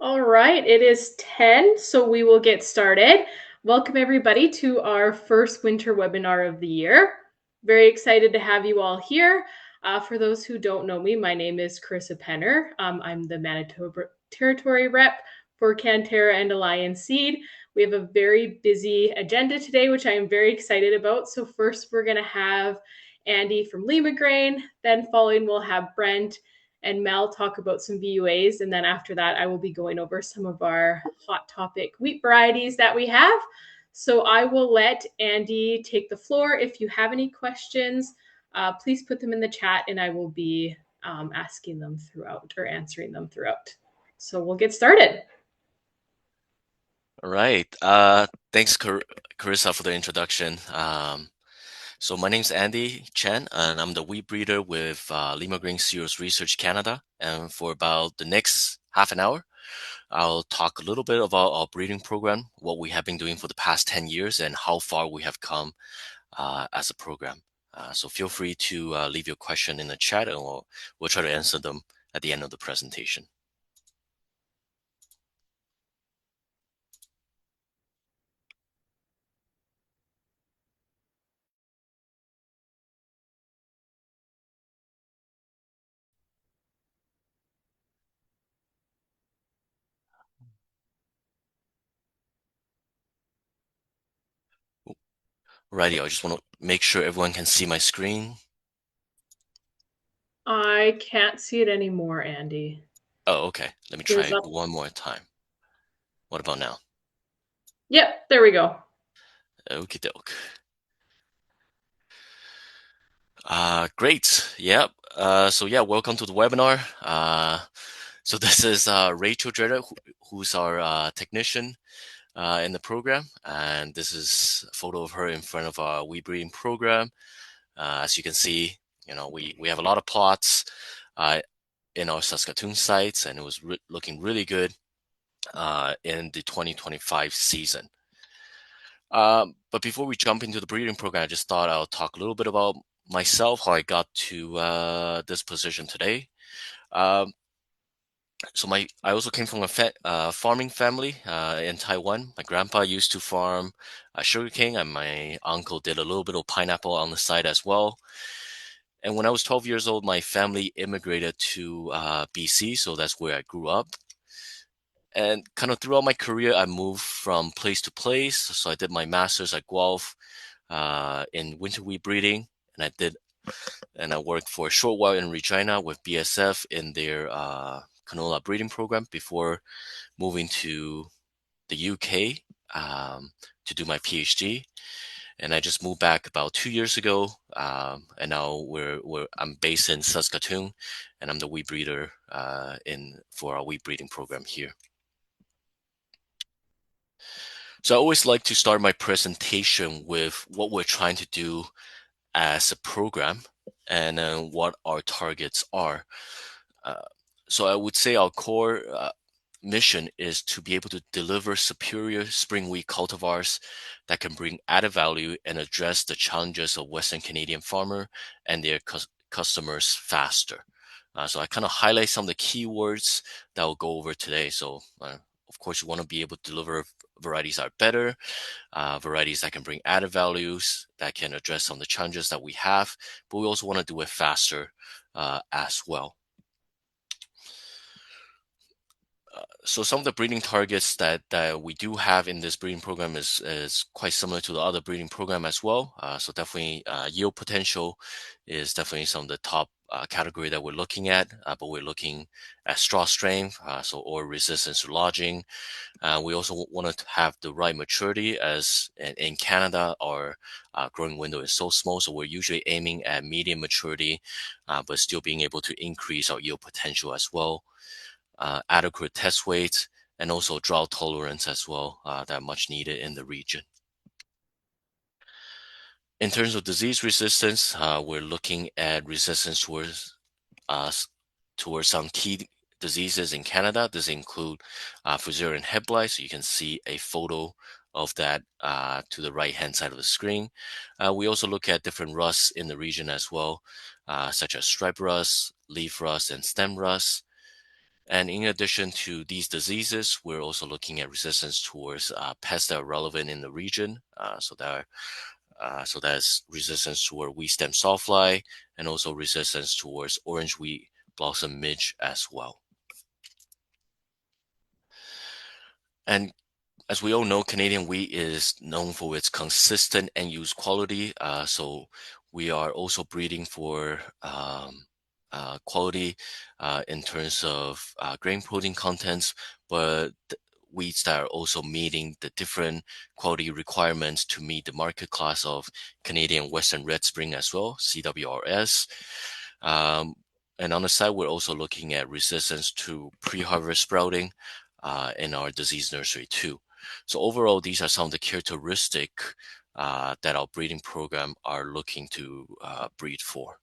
All right, it is 10, so we will get started. Welcome everybody to our first winter webinar of the year. Very excited to have you all here. For those who don't know me, my name is Carisa Penner. I'm the Manitoba Territory Rep for CANTERRA and Alliance Seed. We have a very busy agenda today, which I am very excited about. So first we're gonna have Andy from Limagrain, then following we'll have Brent and Mel talk about some VUAs. And then after that, I will be going over some of our hot topic wheat varieties that we have. So I will let Andy take the floor. If you have any questions, please put them in the chat and I will be asking them throughout or answering them throughout. So we'll get started. All right. Thanks, Carissa, for the introduction. So my name's Andy Chen, and I'm the wheat breeder with Limagrain Cereals Research Canada. And for about the next half an hour, I'll talk a little bit about our breeding program, what we have been doing for the past 10 years, and how far we have come as a program. So feel free to leave your question in the chat, and we'll try to answer them at the end of the presentation. Alrighty, I just want to make sure everyone can see my screen. I can't see it anymore, Andy. Oh, okay. Let me try one more time. What about now? Yep, there we go. Okie doke. Great. Yep. So yeah, welcome to the webinar. So this is Rachel Dreda, who's our technician in the program, and this is a photo of her in front of our wheat breeding program. As you can see, we have a lot of plots in our Saskatoon sites, and it was looking really good in the 2025 season. But before we jump into the breeding program, I just thought I'll talk a little bit about myself, how I got to this position today. So I also came from a farming family in Taiwan. My grandpa used to farm sugarcane, and my uncle did a little bit of pineapple on the side as well. And when I was 12 years old, my family immigrated to BC, so that's where I grew up. And kind of throughout my career, I moved from place to place. So I did my master's at Guelph in winter wheat breeding, and I worked for a short while in Regina with BSF in their canola breeding program before moving to the UK to do my PhD. And I just moved back about 2 years ago, and now I'm based in Saskatoon, and I'm the wheat breeder for our wheat breeding program here. So I always like to start my presentation with what we're trying to do as a program and what our targets are. So I would say our core mission is to be able to deliver superior spring wheat cultivars that can bring added value and address the challenges of Western Canadian farmer and their customers faster. So I kind of highlight some of the keywords that we'll go over today. So of course, you want to be able to deliver varieties that are better, varieties that can bring added values, that can address some of the challenges that we have, but we also want to do it faster as well. So some of the breeding targets that we do have in this breeding program is quite similar to the other breeding program as well. So definitely yield potential is definitely some of the top category that we're looking at, but we're looking at straw strength, or resistance to lodging. We also want to have the right maturity, as in Canada, our growing window is so small, so we're usually aiming at medium maturity, but still being able to increase our yield potential as well. Adequate test weight, and also drought tolerance as well, that are much needed in the region. In terms of disease resistance, we're looking at resistance towards some key diseases in Canada. This include Fusarium head blight. So you can see a photo of that to the right-hand side of the screen. We also look at different rusts in the region as well, such as stripe rust, leaf rust, and stem rust. And in addition to these diseases, we're also looking at resistance towards pests that are relevant in the region. So that's resistance toward wheat stem sawfly, and also resistance towards orange wheat blossom midge as well. And as we all know, Canadian wheat is known for its consistent end use quality. So we are also breeding for quality in terms of grain protein contents, but wheats that are also meeting the different quality requirements to meet the market class of Canadian Western Red Spring as well, CWRS. Um, and on the side, we're also looking at resistance to pre-harvest sprouting in our disease nursery too. So overall, these are some of the characteristic that our breeding program are looking to breed for.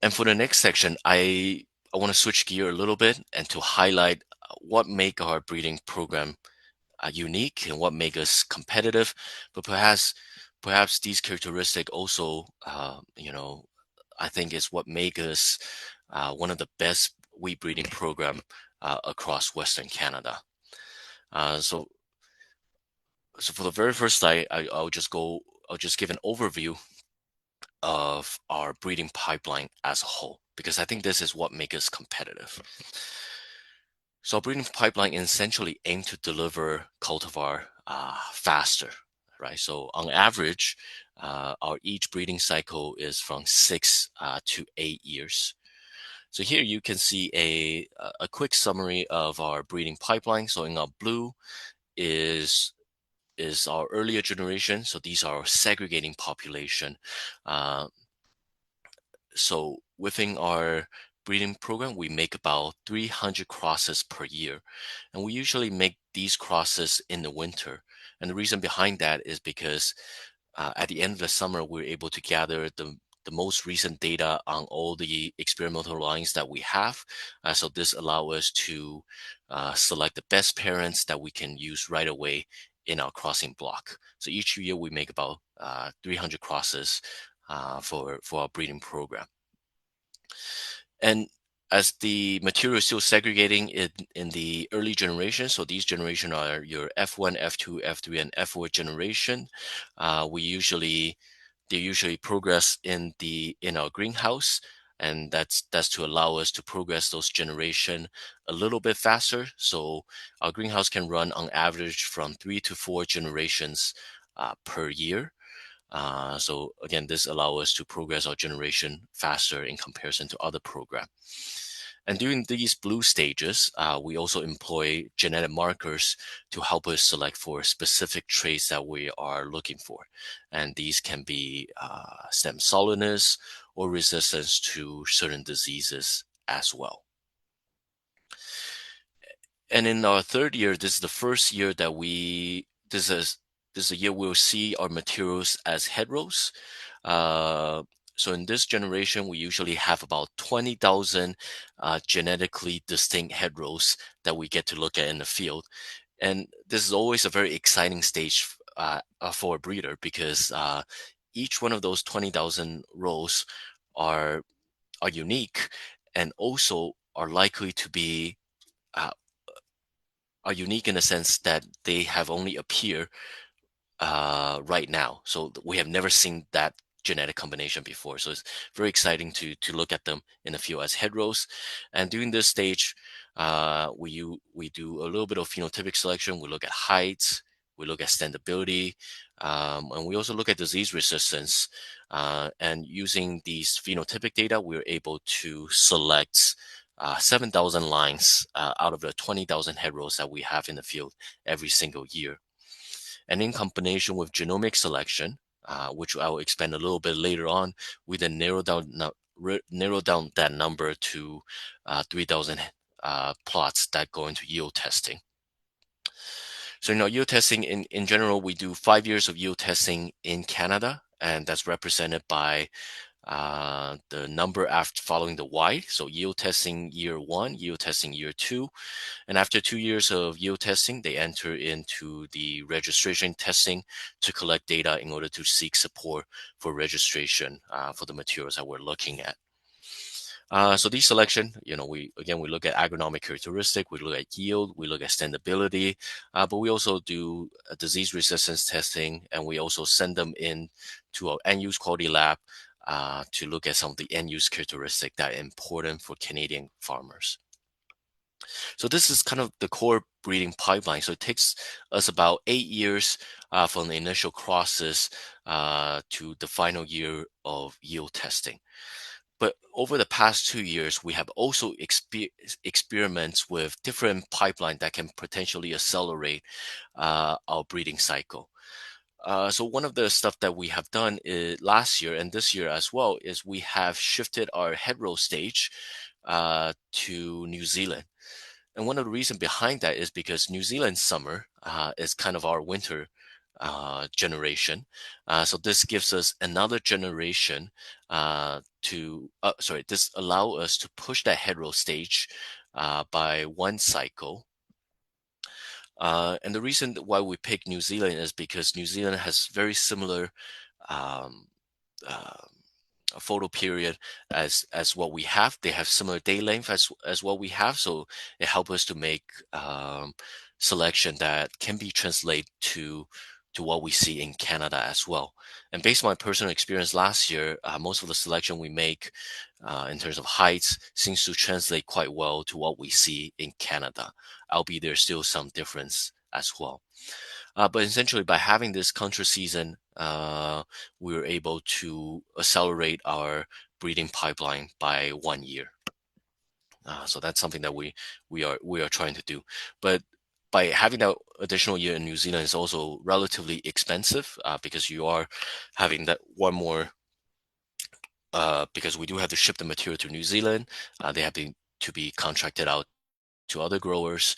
And for the next section, I want to switch gear a little bit and to highlight what make our breeding program unique and what make us competitive. But perhaps these characteristics also, I think is what make us one of the best wheat breeding program across Western Canada. Uh, so, so for the very first slide, I'll just give an overview of our breeding pipeline as a whole, because I think this is what makes us competitive. So our breeding pipeline essentially aim to deliver cultivar faster, right? So on average, our each breeding cycle is from 6 to 8 years. So here you can see a quick summary of our breeding pipeline. So in our blue is our earlier generation. So these are our segregating population. Uh, so within our breeding program, we make about 300 crosses per year. And we usually make these crosses in the winter. And the reason behind that is because at the end of the summer, we're able to gather the most recent data on all the experimental lines that we have. So this allows us to select the best parents that we can use right away in our crossing block. So each year we make about 300 crosses for our breeding program. And as the material is still segregating in the early generation, so these generation are your F1, F2, F3, and F4 generation. They usually progress in our greenhouse, and that's to allow us to progress those generation a little bit faster. So our greenhouse can run on average from 3 to 4 generations per year. So again, this allows us to progress our generation faster in comparison to other programs. And during these blue stages, we also employ genetic markers to help us select for specific traits that we are looking for. And these can be stem solidness or resistance to certain diseases as well. And in our third year, this is the first year that this is a year we'll see our materials as hedgerows. So in this generation, we usually have about 20,000 genetically distinct hedgerows that we get to look at in the field. And this is always a very exciting stage for a breeder, because each one of those 20,000 rows are unique, and also are likely to be uh, are unique in the sense that they have only appeared right now. So we have never seen that genetic combination before. So it's very exciting to look at them in the field as hedgerows. And during this stage, we do a little bit of phenotypic selection. We look at height, we look at standability, and we also look at disease resistance. And using these phenotypic data, we're able to select 7,000 lines out of the 20,000 hedgerows that we have in the field every single year. And in combination with genomic selection, which I will expand a little bit later on, we then narrow down that number to 3,000 plots that go into yield testing. So, yield testing in general, we do 5 years of yield testing in Canada, and that's represented by the number after following the Y. So yield testing year 1, yield testing year 2. And after 2 years of yield testing, they enter into the registration testing to collect data in order to seek support for registration for the materials that we're looking at. So these selection, we look at agronomic characteristic, we look at yield, we look at standability, but we also do disease resistance testing, and we also send them in to our end use quality lab to look at some of the end use characteristic that are important for Canadian farmers. So this is kind of the core breeding pipeline. So it takes us about 8 years from the initial crosses to the final year of yield testing. But over the past 2 years, we have also experiments with different pipeline that can potentially accelerate our breeding cycle. So one of the stuff that we have done last year and this year as well is we have shifted our head roll stage to New Zealand. And one of the reasons behind that is because New Zealand summer is kind of our winter generation. So this gives us another generation this allow us to push that head roll stage by one cycle. And the reason why we pick New Zealand is because New Zealand has very similar um, uh, a photo period as what we have. They have similar day length as what we have, so it helps us to make selection that can be translated to what we see in Canada as well. And based on my personal experience last year, most of the selection we make in terms of heights seems to translate quite well to what we see in Canada, albeit there's still some difference as well. But essentially, by having this contra season, we were able to accelerate our breeding pipeline by 1 year. So that's something that we are trying to do. But by having that additional year in New Zealand is also relatively expensive because you are having that one more. Because we do have to ship the material to New Zealand, they have to be contracted out to other growers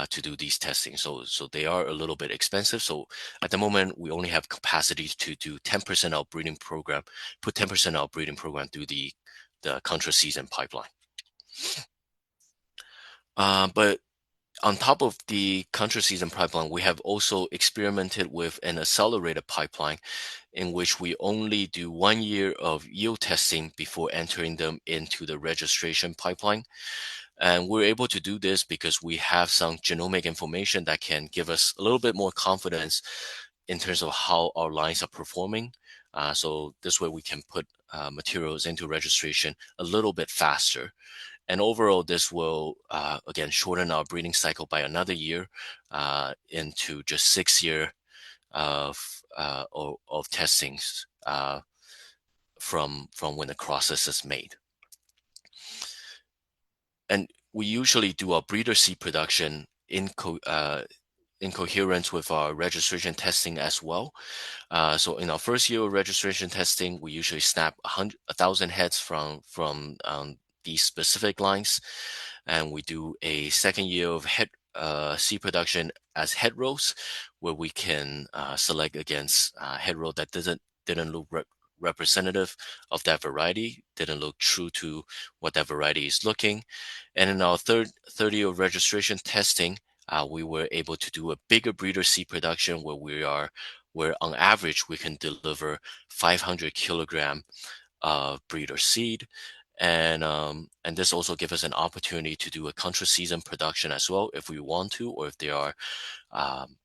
to do these testing. So they are a little bit expensive. So at the moment, we only have capacity to do 10% of breeding program, put 10% of breeding program through the contra season pipeline. But on top of the contra season pipeline, we have also experimented with an accelerated pipeline in which we only do 1 year of yield testing before entering them into the registration pipeline. And we're able to do this because we have some genomic information that can give us a little bit more confidence in terms of how our lines are performing. So this way we can put materials into registration a little bit faster. And overall, this will, again, shorten our breeding cycle by another year into just 6 years of testings from when the process is made. And we usually do our breeder seed production in coherence with our registration testing as well. So in our first year of registration testing, we usually snap 1,000 heads from these specific lines, and we do a second year of seed production as head rows, where we can select against head row that didn't look representative of that variety, didn't look true to what that variety is looking. And in our third year of registration testing, we were able to do a bigger breeder seed production where on average we can deliver 500 kilogram of breeder seed. And this also gives us an opportunity to do a contra season production as well if we want to, or if there are um,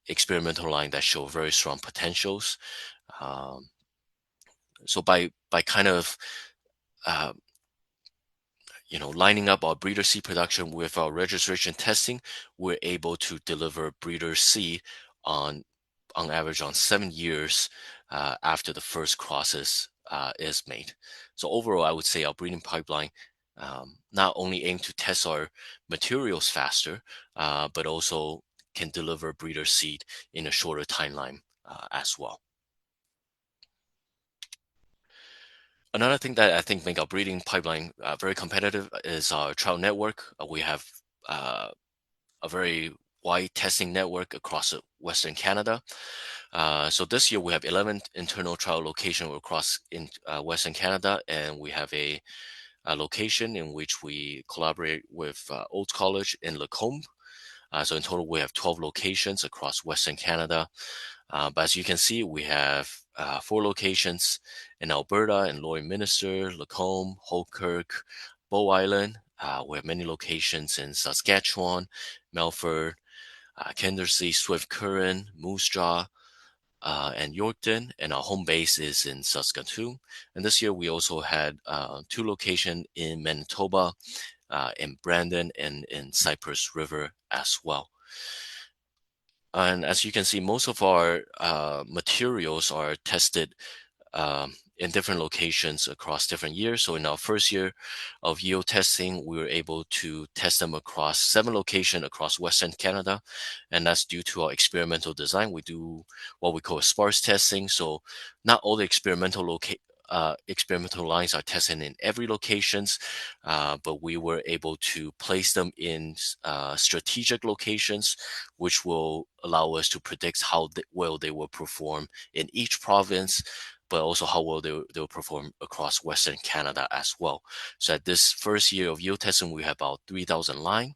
experimental line that show very strong potentials. Um, so by kind of uh, lining up our breeder seed production with our registration testing, we're able to deliver breeder seed on average on 7 years after the first crosses is made. So overall, I would say our breeding pipeline not only aim to test our materials faster, but also can deliver breeder seed in a shorter timeline as well. Another thing that I think make our breeding pipeline very competitive is our trial network. We have uh, a very wide testing network across Western Canada. So this year we have 11 internal trial locations across in Western Canada, and we have a location in which we collaborate with Old College in Lacombe. So in total, we have 12 locations across Western Canada. But as you can see, we have 4 locations in Alberta and Lloydminster, Lacombe, Halkirk, Bow Island. We have many locations in Saskatchewan, Melfort, Kindersee, Swift Current, Moose Jaw, and Yorkton, and our home base is in Saskatoon. And this year we also had 2 locations in Manitoba, in Brandon, and in Cypress River as well. And as you can see, most of our materials are tested in different locations across different years. So in our first year of yield testing, we were able to test them across 7 locations across Western Canada. And that's due to our experimental design. We do what we call sparse testing. So not all the experimental lines are tested in every locations, but we were able to place them in strategic locations, which will allow us to predict how well they will perform in each province, but also how well they'll perform across Western Canada as well. So at this first year of yield testing, we have about 3,000 line.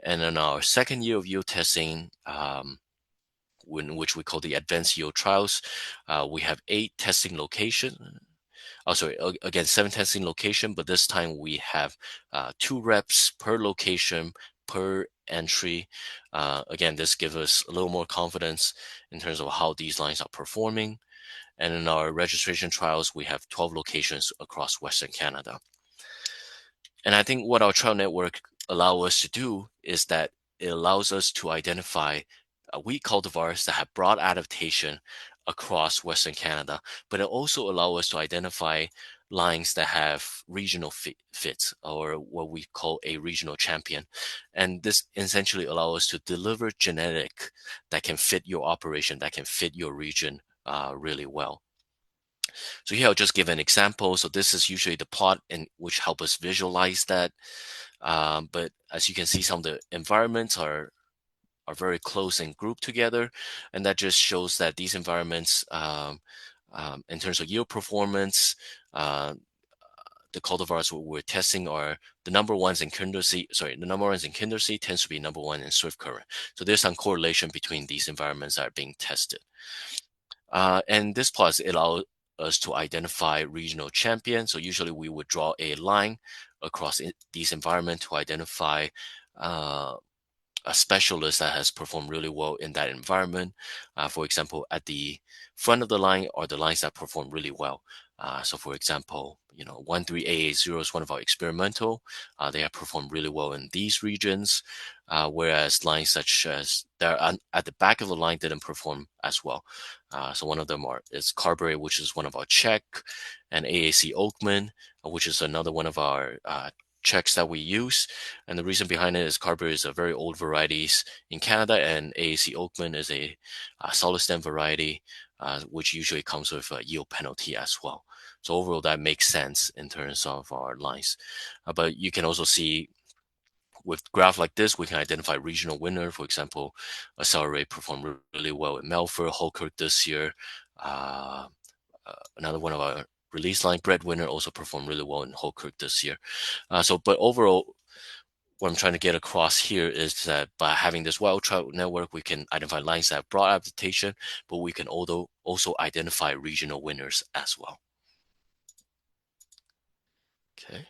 And in our second year of yield testing, which we call the advanced yield trials, we have 8 testing locations. Oh, sorry, again, 7 testing location, but this time we have 2 reps per location per entry. Again, this gives us a little more confidence in terms of how these lines are performing. And in our registration trials, we have 12 locations across Western Canada. And I think what our trial network allow us to do is that it allows us to identify wheat cultivars that have broad adaptation across Western Canada, but it also allows us to identify lines that have regional fits, or what we call a regional champion. And this essentially allows us to deliver genetic that can fit your operation, that can fit your region really well. So here I'll just give an example. So this is usually the plot in which help us visualize that. But as you can see, some of the environments are very close and grouped together, and that just shows that these environments, in terms of yield performance, the cultivars we're testing are the number ones in Kindersee. Sorry, the number ones in Kindersee tends to be number 1 in Swift Current. So there's some correlation between these environments that are being tested. And this plot allows us to identify regional champions. So usually we would draw a line across these environments to identify a specialist that has performed really well in that environment. For example, at the front of the line are the lines that perform really well. So for example, 13AA0 is one of our experimental. They have performed really well in these regions, whereas lines such as they're at the back of the line didn't perform as well. So one of them is Carberry, which is one of our Czech, and AAC Oakman, which is another one of our checks that we use. And the reason behind it is Carberry is a very old varieties in Canada, and AAC Oakman is a solid stem variety, which usually comes with a yield penalty as well. So overall, that makes sense in terms of our lines. But you can also see with graph like this, we can identify regional winner. For example, Accelerate performed really well in Melfort, Halkirk this year. Another one of our release line, Breadwinner, also performed really well in Halkirk this year. But overall, what I'm trying to get across here is that by having this wild trout network, we can identify lines that have broad adaptation, but we can also identify regional winners as well. Okay.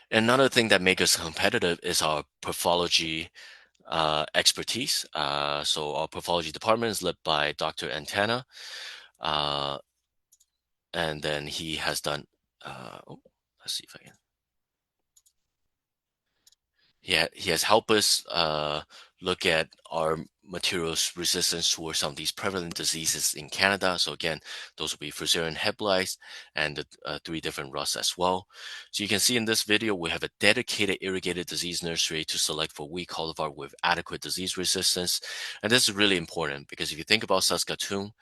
Another thing that makes us competitive is our pathology expertise. So our pathology department is led by Dr. Antenna, and then he has done. Let's see if I can. He has helped us look at our materials resistance towards some of these prevalent diseases in Canada. So again, those will be Fusarium head blight and the 3 different rusts as well. So you can see in this video, we have a dedicated irrigated disease nursery to select for wheat cultivar with adequate disease resistance. And this is really important because if you think about Saskatoon,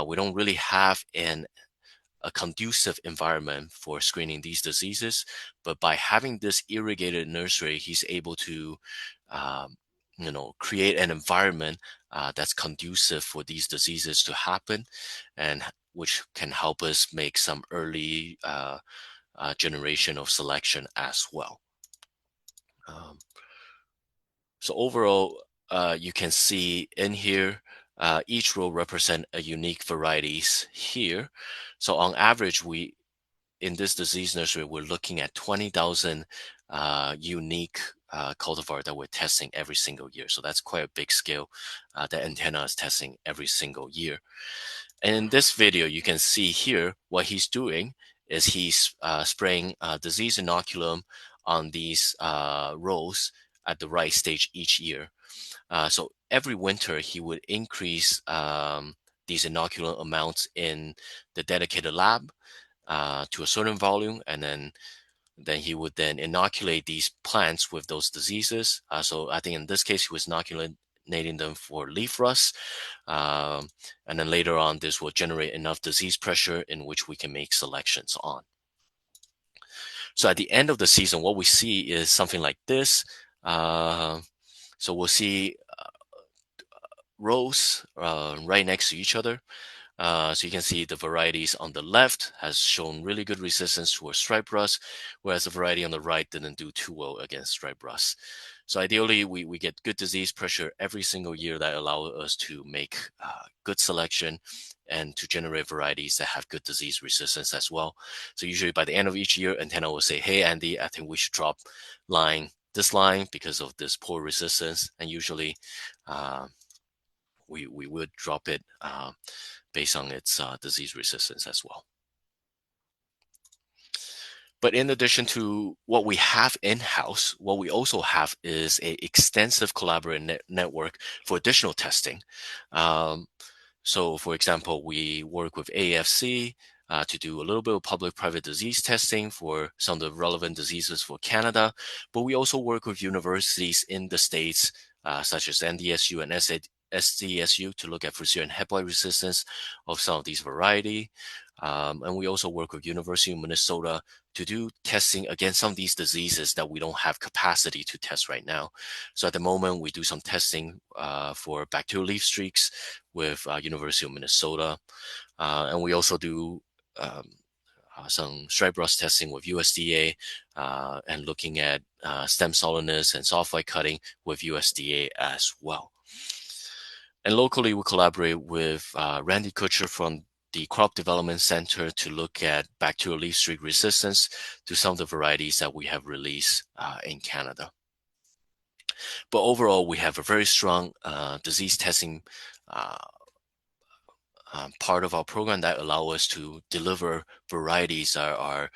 we don't really have a conducive environment for screening these diseases. But by having this irrigated nursery, he's able to, create an environment that's conducive for these diseases to happen, and which can help us make some early generation of selection as well. So overall, you can see in here Each row represent a unique varieties here. So on average, in this disease nursery, we're looking at 20,000 unique cultivar that we're testing every single year. So that's quite a big scale that Antenna is testing every single year. And in this video, you can see here what he's doing is he's spraying disease inoculum on these rows at the right stage each year. So every winter, he would increase these inoculum amounts in the dedicated lab to a certain volume, and then he would then inoculate these plants with those diseases. So I think in this case, he was inoculating them for leaf rust. And then later on, this will generate enough disease pressure in which we can make selections on. So at the end of the season, what we see is something like this. So we'll see rows right next to each other. So you can see the varieties on the left has shown really good resistance towards stripe rust, whereas the variety on the right didn't do too well against stripe rust. So ideally, we get good disease pressure every single year that allow us to make good selection and to generate varieties that have good disease resistance as well. So usually by the end of each year, Antenna will say, hey, Andy, I think we should drop this line because of this poor resistance. And usually we would drop it based on its disease resistance as well. But in addition to what we have in-house, what we also have is an extensive collaborative network for additional testing. So, for example, we work with AFC to do a little bit of public-private disease testing for some of the relevant diseases for Canada. But we also work with universities in the States, such as NDSU and SDSU, to look at Fusarium and headblight resistance of some of these variety. And we also work with University of Minnesota to do testing against some of these diseases that we don't have capacity to test right now. So at the moment, we do some testing for bacterial leaf streaks with University of Minnesota. And we also do some stripe rust testing with USDA and looking at stem solidness and sulfite cutting with USDA as well. And locally, we collaborate with Randy Kutcher from the Crop Development Center to look at bacterial leaf streak resistance to some of the varieties that we have released in Canada. But overall, we have a very strong disease testing part of our program that allow us to deliver varieties that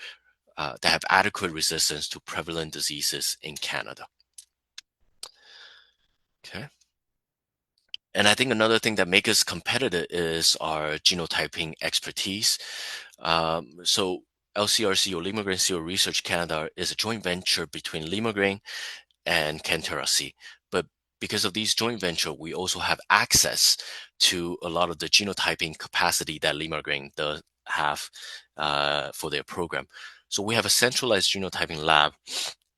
have adequate resistance to prevalent diseases in Canada. Okay. And I think another thing that makes us competitive is our genotyping expertise. So LCRC or Limagrain Seed Research Canada is a joint venture between Limagrain and CANTERRA Seeds. But because of these joint venture, we also have access to a lot of the genotyping capacity that Limagrain does have for their program. So we have a centralized genotyping lab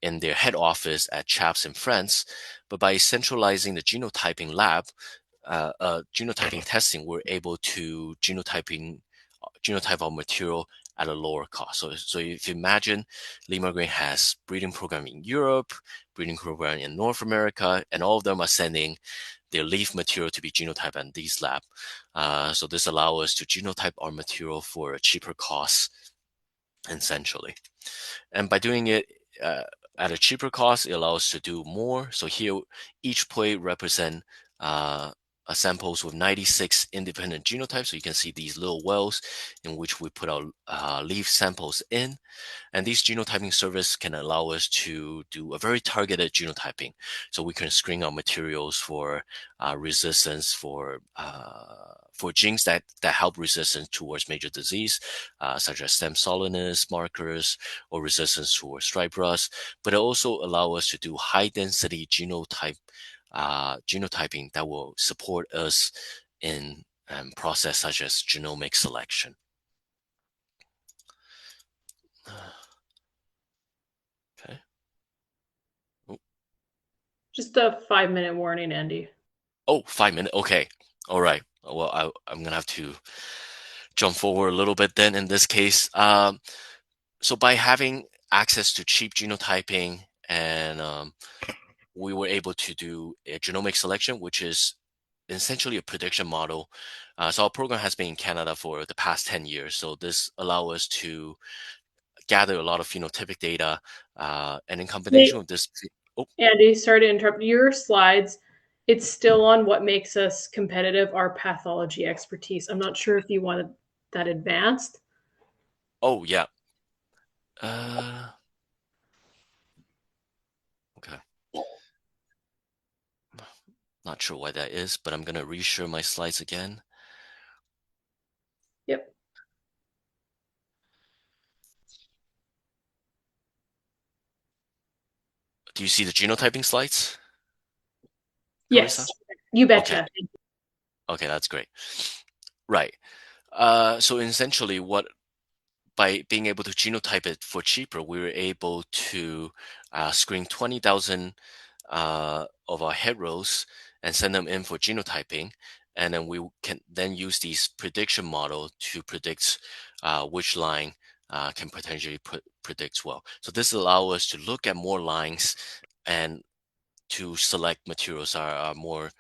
in their head office at Chaps in France. But by centralizing the genotyping lab, genotyping testing, we're able to genotype our material at a lower cost. So if you imagine, Limagrain has breeding program in Europe, breeding program in North America, and all of them are sending their leaf material to be genotyped in these lab. So this allows us to genotype our material for a cheaper cost, essentially. And by doing it at a cheaper cost, it allows us to do more. So here, each plate represent samples with 96 independent genotypes. So you can see these little wells in which we put our leaf samples in. And these genotyping service can allow us to do a very targeted genotyping. So we can screen our materials for resistance for genes that help resistance towards major disease, such as stem solidness markers or resistance towards stripe rust. But it also allows us to do high density genotyping that will support us in process such as genomic selection. Okay. Oh, Just a 5-minute warning, Andy. oh, 5 minutes. Okay. All right. Well, I'm going to have to jump forward a little bit then in this case. So by having access to cheap genotyping and we were able to do a genomic selection, which is essentially a prediction model. So our program has been in Canada for the past 10 years. So this allows us to gather a lot of phenotypic data, and in combination Hey, with this, oh, Andy, sorry to interrupt. Your slides, it's still on what makes us competitive, our pathology expertise. I'm not sure if you wanted that advanced. oh yeah, uh, okay, not sure why that is, but I'm gonna reshare my slides again. Yep. Do you see the genotyping slides, Yes, Carissa? you Okay, betcha. okay, that's great. Right. So essentially, what by being able to genotype it for cheaper, we were able to screen 20,000 of our head rows and send them in for genotyping. And then we can then use these prediction model to predict which line can potentially predict well. So this allows us to look at more lines and to select materials that are more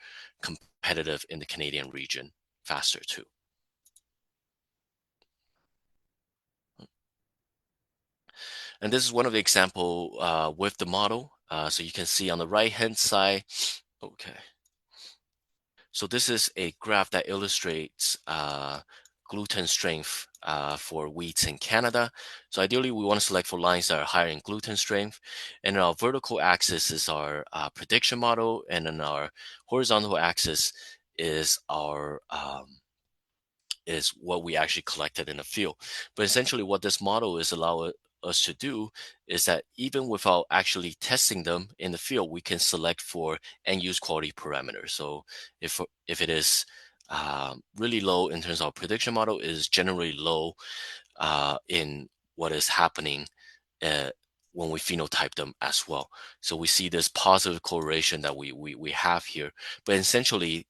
competitive in the Canadian region faster too. And this is one of the example with the model. So you can see on the right hand side, okay. So this is a graph that illustrates gluten strength for wheats in Canada. So ideally, we want to select for lines that are higher in gluten strength. And our vertical axis is our prediction model, and then our horizontal axis is our is what we actually collected in the field. But essentially, what this model is allowing us to do is that even without actually testing them in the field, we can select for end use quality parameters. So if it is really low in terms of our prediction model, it is generally low in what is happening uh, when we phenotype them as well. So we see this positive correlation that we have here. But essentially,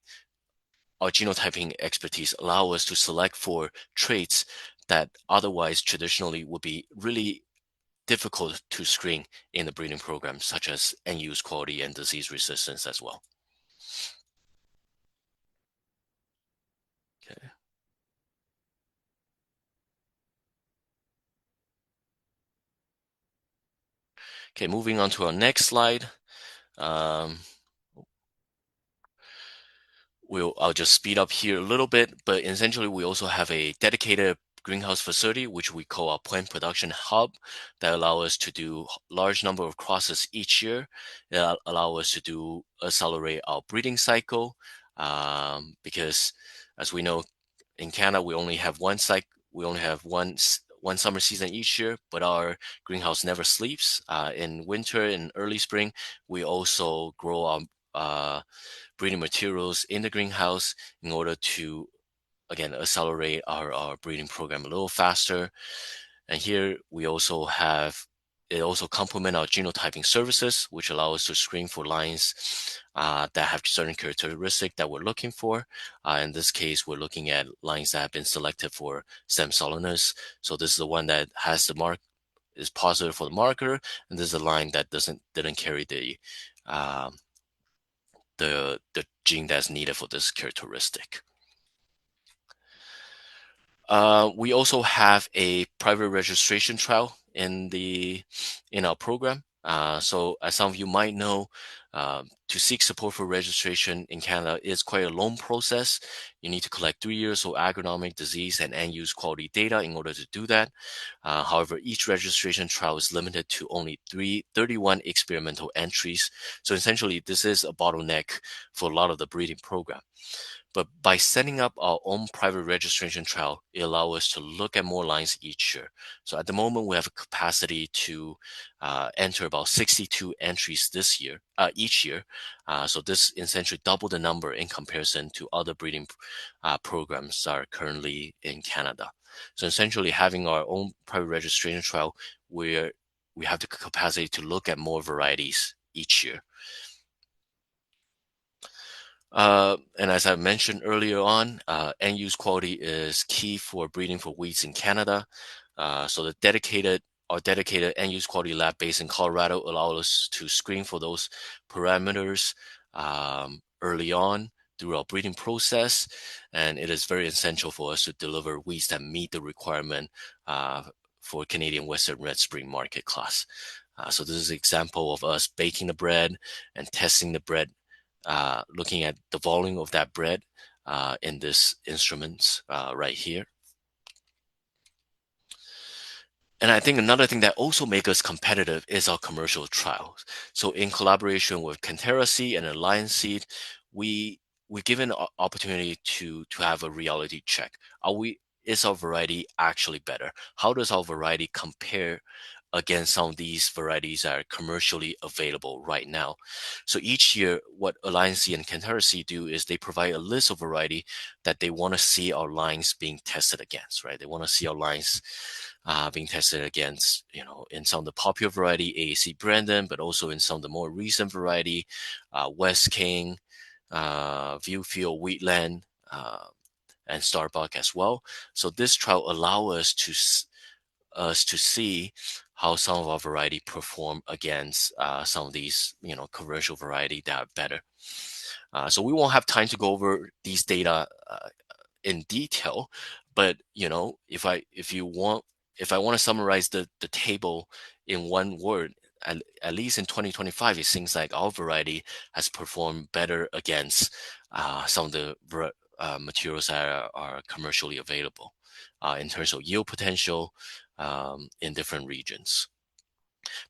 our genotyping expertise allow us to select for traits that otherwise traditionally would be really difficult to screen in the breeding program, such as end use quality and disease resistance as well. Okay, okay, moving on to our next slide. Um, I'll just speed up here a little bit, but essentially we also have a dedicated greenhouse facility, which we call our plant production hub, that allow us to do large number of crosses each year. That allow us to do accelerate our breeding cycle, because as we know, in Canada we only have one cycle, we only have one summer season each year, but our greenhouse never sleeps. In winter and early spring, we also grow our uh, breeding materials in the greenhouse in order to again accelerate our breeding program a little faster. And here we also have it also complement our genotyping services, which allow us to screen for lines that have certain characteristics that we're looking for. In this case, we're looking at lines that have been selected for stem solidness. So this is the one that has the mark is positive for the marker, and this is a line that didn't carry um, the gene that's needed for this characteristic. We also have a private registration trial in our program. So as some of you might know, to seek support for registration in Canada is quite a long process. You need to collect 3 years of agronomic disease and end use quality data in order to do that. However, each registration trial is limited to only 31 experimental entries. So essentially, this is a bottleneck for a lot of the breeding program. But by setting up our own private registration trial, it allows us to look at more lines each year. So at the moment, we have a capacity to enter about 62 entries this year, each year. So this essentially double the number in comparison to other breeding programs that are currently in Canada. So essentially, having our own private registration trial, where we have the capacity to look at more varieties each year. And as I mentioned earlier on, end use quality is key for breeding for wheats in Canada. So our dedicated end use quality lab based in Colorado allows us to screen for those parameters early on through our breeding process, and it is very essential for us to deliver wheats that meet the requirement for Canadian Western Red Spring market class. So this is an example of us baking the bread and testing the bread, looking at the volume of that bread in this instruments right here. And I think another thing that also makes us competitive is our commercial trials. So in collaboration with CANTERRA Seed and Alliance Seed, we we given an opportunity to have a reality check. Is our variety actually better? How does our variety compare against some of these varieties that are commercially available right now? So each year, what Alliance Seed and CANTERRA Seed do is they provide a list of variety that they want to see our lines being tested against, right? They want to see our lines being tested against, in some of the popular variety, AAC Brandon, but also in some of the more recent variety, West King, Viewfield, Wheatland, and Starbuck as well. So this trial allow us to see how some of our variety perform against some of these, commercial variety that are better. So we won't have time to go over these data in detail, but if I want to summarize the table in one word, at least in 2025, it seems like our variety has performed better against some of the materials that are commercially available in terms of yield potential in different regions.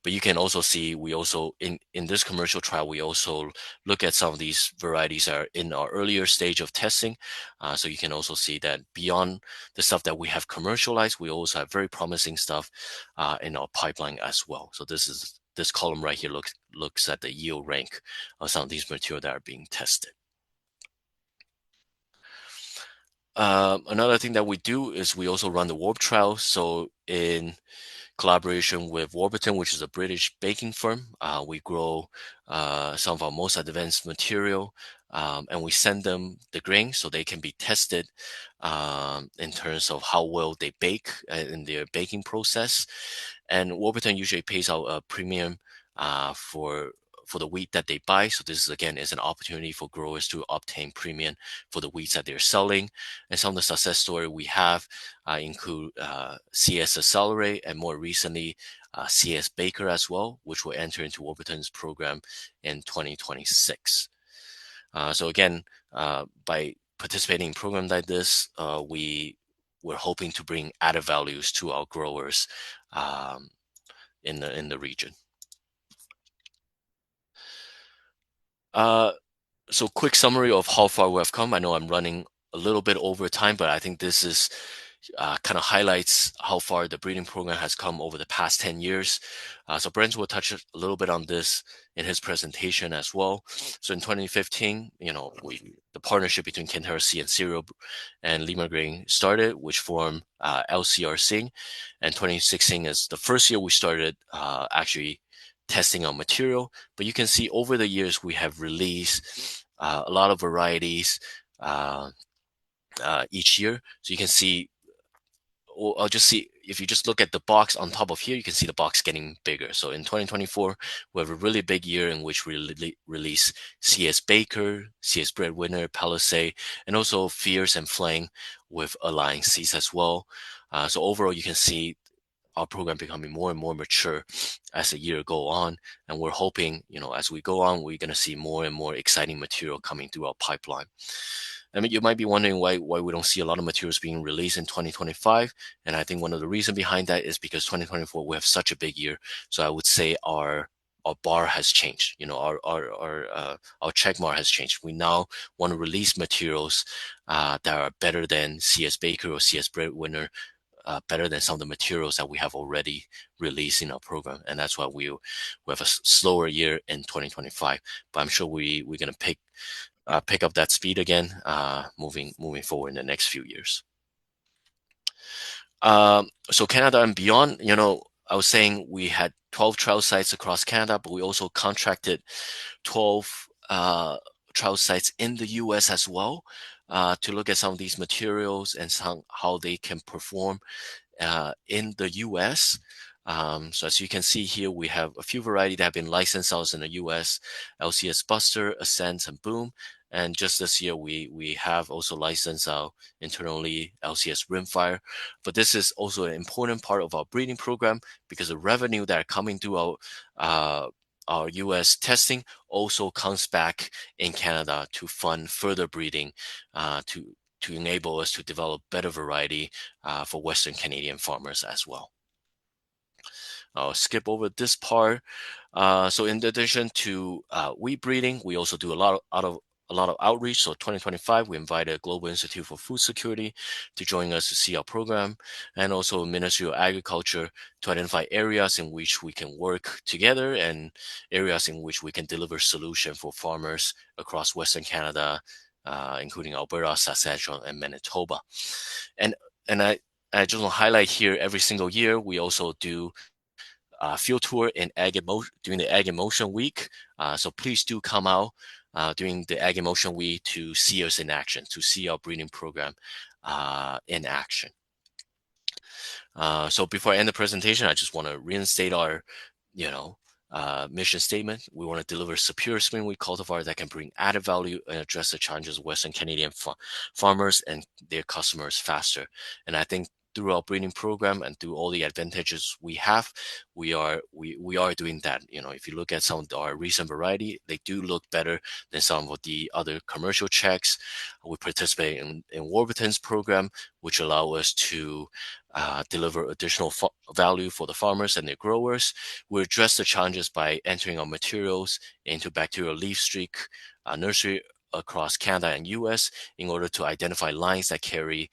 But you can also see we also in this commercial trial we also look at some of these varieties that are in our earlier stage of testing. So you can also see that beyond the stuff that we have commercialized, we also have very promising stuff in our pipeline as well. So this column right here looks at the yield rank of some of these material that are being tested. Another thing that we do is we also run the warp trial. So in collaboration with Warburton, which is a British baking firm, we grow some of our most advanced material, and we send them the grain so they can be tested in terms of how well they bake in their baking process. And Warburton usually pays out a premium for the wheat that they buy. So this is, again, is an opportunity for growers to obtain premium for the wheats that they're selling. And some of the success story we have include CS Accelerate and more recently CS Baker as well, which will enter into Warburton's program in 2026. So again, by participating in programs like this, we're hoping to bring added values to our growers in the region. So quick summary of how far we have come. I know I'm running a little bit over time, but I think this is kind of highlights how far the breeding program has come over the past 10 years. So Brent will touch a little bit on this in his presentation as well. So in 2015, the partnership between CANTERRA Seed and Cereal and Limagrain started, which formed LCRC. And 2016 is the first year we started actually testing our material. But you can see over the years we have released a lot of varieties each year. So you can see, or I'll just see, if you just look at the box on top of here, you can see the box getting bigger. So in 2024, we have a really big year in which we release CS Baker, CS Breadwinner, Palisade, and also Fierce and Flame with Alliance Seeds as well. So overall, you can see our program becoming more and more mature as the year go on. And we're hoping, as we go on, we're going to see more and more exciting material coming through our pipeline. I mean, you might be wondering why we don't see a lot of materials being released in 2025. And I think one of the reasons behind that is because 2024, we have such a big year. So I would say our bar has changed. Our check mark has changed. We now want to release materials that are better than CS Baker or CS Breadwinner, better than some of the materials that we have already released in our program. And that's why we have a slower year in 2025. But I'm sure we're going to pick up that speed again, moving forward in the next few years. So Canada and beyond, I was saying we had 12 trial sites across Canada, but we also contracted 12 trial sites in the US as well to look at some of these materials and how they can perform in the US. So as you can see here, we have a few varieties that have been licensed out in the US, LCS Buster, Ascent, and Boom. And just this year, we have also licensed out internally LCS Rimfire. But this is also an important part of our breeding program because the revenue that are coming through our US testing also comes back in Canada to fund further breeding, to enable us to develop better variety for Western Canadian farmers as well. I'll skip over this part. So in addition to wheat breeding, we also do a lot of outreach. So 2025, we invited Global Institute for Food Security to join us to see our program, and also Ministry of Agriculture to identify areas in which we can work together and areas in which we can deliver solution for farmers across Western Canada, including Alberta, Saskatchewan, and Manitoba. And and I just want to highlight here every single year we also do field tour in during the Ag Emotion Week. So please do come out during the Ag Emotion Week to see us in action, to see our breeding program in action. So before I end the presentation, I just want to reinstate our, mission statement. We want to deliver superior spring wheat cultivar that can bring added value and address the challenges of Western Canadian farmers and their customers faster. And I think through our breeding program and through all the advantages we have, we are doing that. If you look at some of our recent variety, they do look better than some of the other commercial checks. We participate in Warburton's program, which allow us to deliver additional value for the farmers and their growers. We address the challenges by entering our materials into bacterial leaf streak nursery across Canada and US in order to identify lines that carry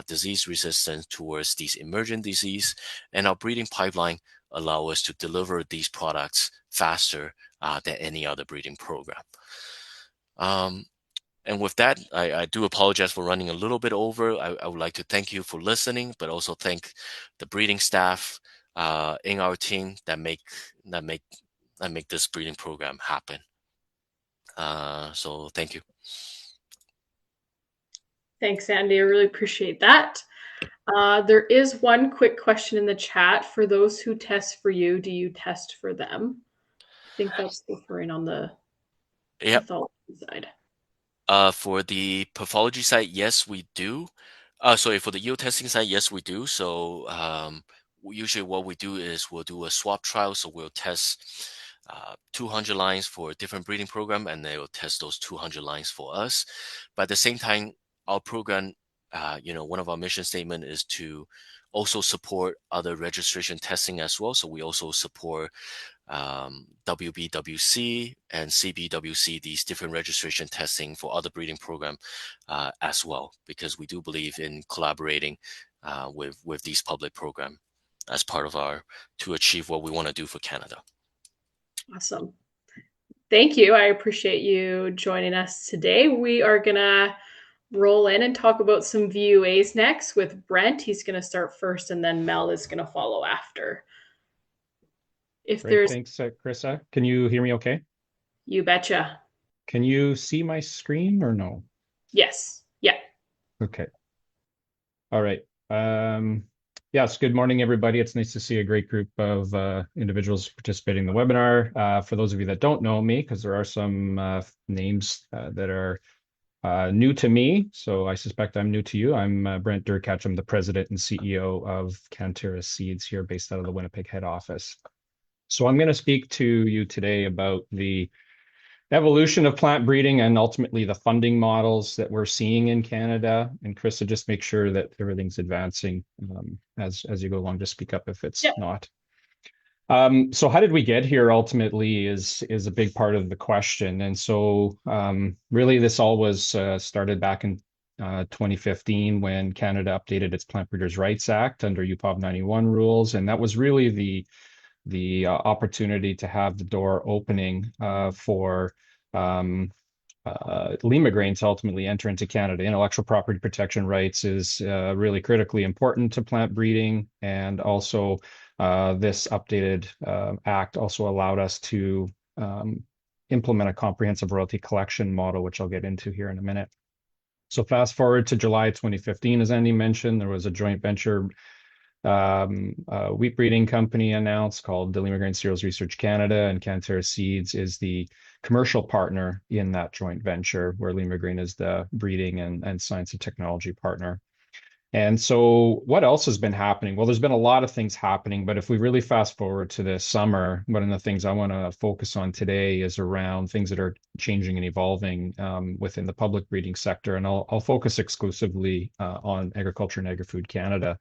disease resistance towards these emergent disease. And our breeding pipeline allow us to deliver these products faster than any other breeding program. And with that, I do apologize for running a little bit over. I would like to thank you for listening, but also thank the breeding staff in our team that make this breeding program happen. So thank you. Thanks, Andy. I really appreciate that. There is one quick question in the chat. For those who test for you, do you test for them? I think that's referring on the Yep. pathology side. For the pathology side, yes, we do. Sorry, for the yield testing side, yes, we do. So usually what we do is we'll do a swap trial. So we'll test 200 lines for a different breeding program, and they will test those 200 lines for us. But at the same time, our program, one of our mission statement is to also support other registration testing as well. So we also support WBWC and CBWC, these different registration testing for other breeding program as well, because we do believe in collaborating with these public program as part of to achieve what we want to do for Canada. Awesome. Thank you. I appreciate you joining us today. We are going to roll in and talk about some VUAs next with Brent. He's going to start first, and then Mel is going to follow after. Thanks, Carisa. Can you hear me okay? You betcha. Can you see my screen or no? Yes. Yeah. Okay. All right. Yes, good morning, everybody. It's nice to see a great group of individuals participating in the webinar. For those of you that don't know me, because there are some names that are new to me, so I suspect I'm new to you. I'm Brent Derkatch. I'm the president and CEO of CANTERRA Seeds here based out of the Winnipeg head office. So I'm going to speak to you today about the evolution of plant breeding and ultimately the funding models that we're seeing in Canada. And Carisa, just make sure that everything's advancing as you go along. Just speak up if it's not. So how did we get here ultimately is a big part of the question. And so really this all was started back in 2015 when Canada updated its Plant Breeders' Rights Act under UPOV 91 rules. And that was really the opportunity to have the door opening for Limagrain to ultimately enter into Canada. Intellectual property protection rights is really critically important to plant breeding, and also this updated act also allowed us to implement a comprehensive royalty collection model, which I'll get into here in a minute. So fast forward to July 2015, as Andy mentioned, there was a joint venture wheat breeding company announced called the Limagrain Cereals Research Canada, and CANTERRA Seeds is the commercial partner in that joint venture, where Limagrain is the breeding and science and technology partner. And so what else has been happening? Well, there's been a lot of things happening, but if we really fast forward to this summer, one of the things I want to focus on today is around things that are changing and evolving within the public breeding sector. And I'll focus exclusively on Agriculture and Agri-Food Canada.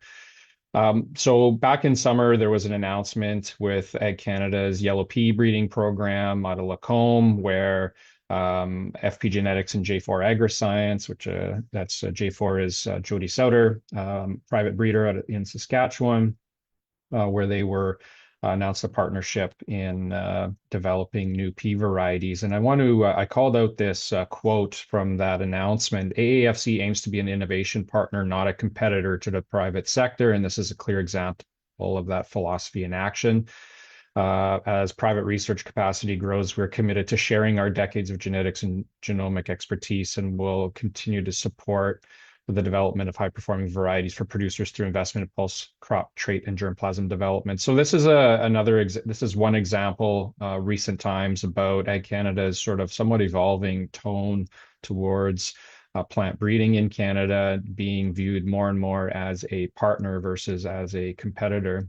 So back in summer, there was an announcement with Ag Canada's yellow pea breeding program out of Lacombe, where FP Genetics and J4 Agriscience, which that's J4 is Jody Souter, private breeder in Saskatchewan, where they were announced a partnership in developing new pea varieties. And I called out this quote from that announcement. AAFC aims to be an innovation partner, not a competitor to the private sector. And this is a clear example of that philosophy in action. As private research capacity grows, we're committed to sharing our decades of genetics and genomic expertise, and will continue to support the development of high-performing varieties for producers through investment in pulse crop trait and germplasm development. So this is this is one example, recent times, about Ag Canada's sort of somewhat evolving tone towards plant breeding in Canada being viewed more and more as a partner versus as a competitor.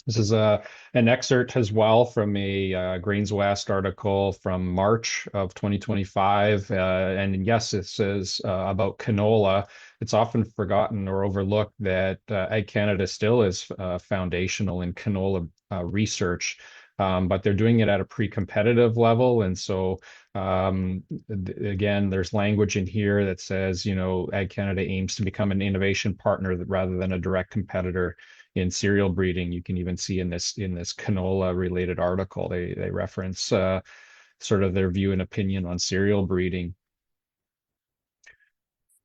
This is an excerpt as well from a Grains West article from March of 2025. And yes, it says about canola. It's often forgotten or overlooked that Ag Canada still is foundational in canola research, but they're doing it at a pre-competitive level. And so, again, there's language in here that says, Ag Canada aims to become an innovation partner rather than a direct competitor in cereal breeding. You can even see in this canola related article, they reference sort of their view and opinion on cereal breeding.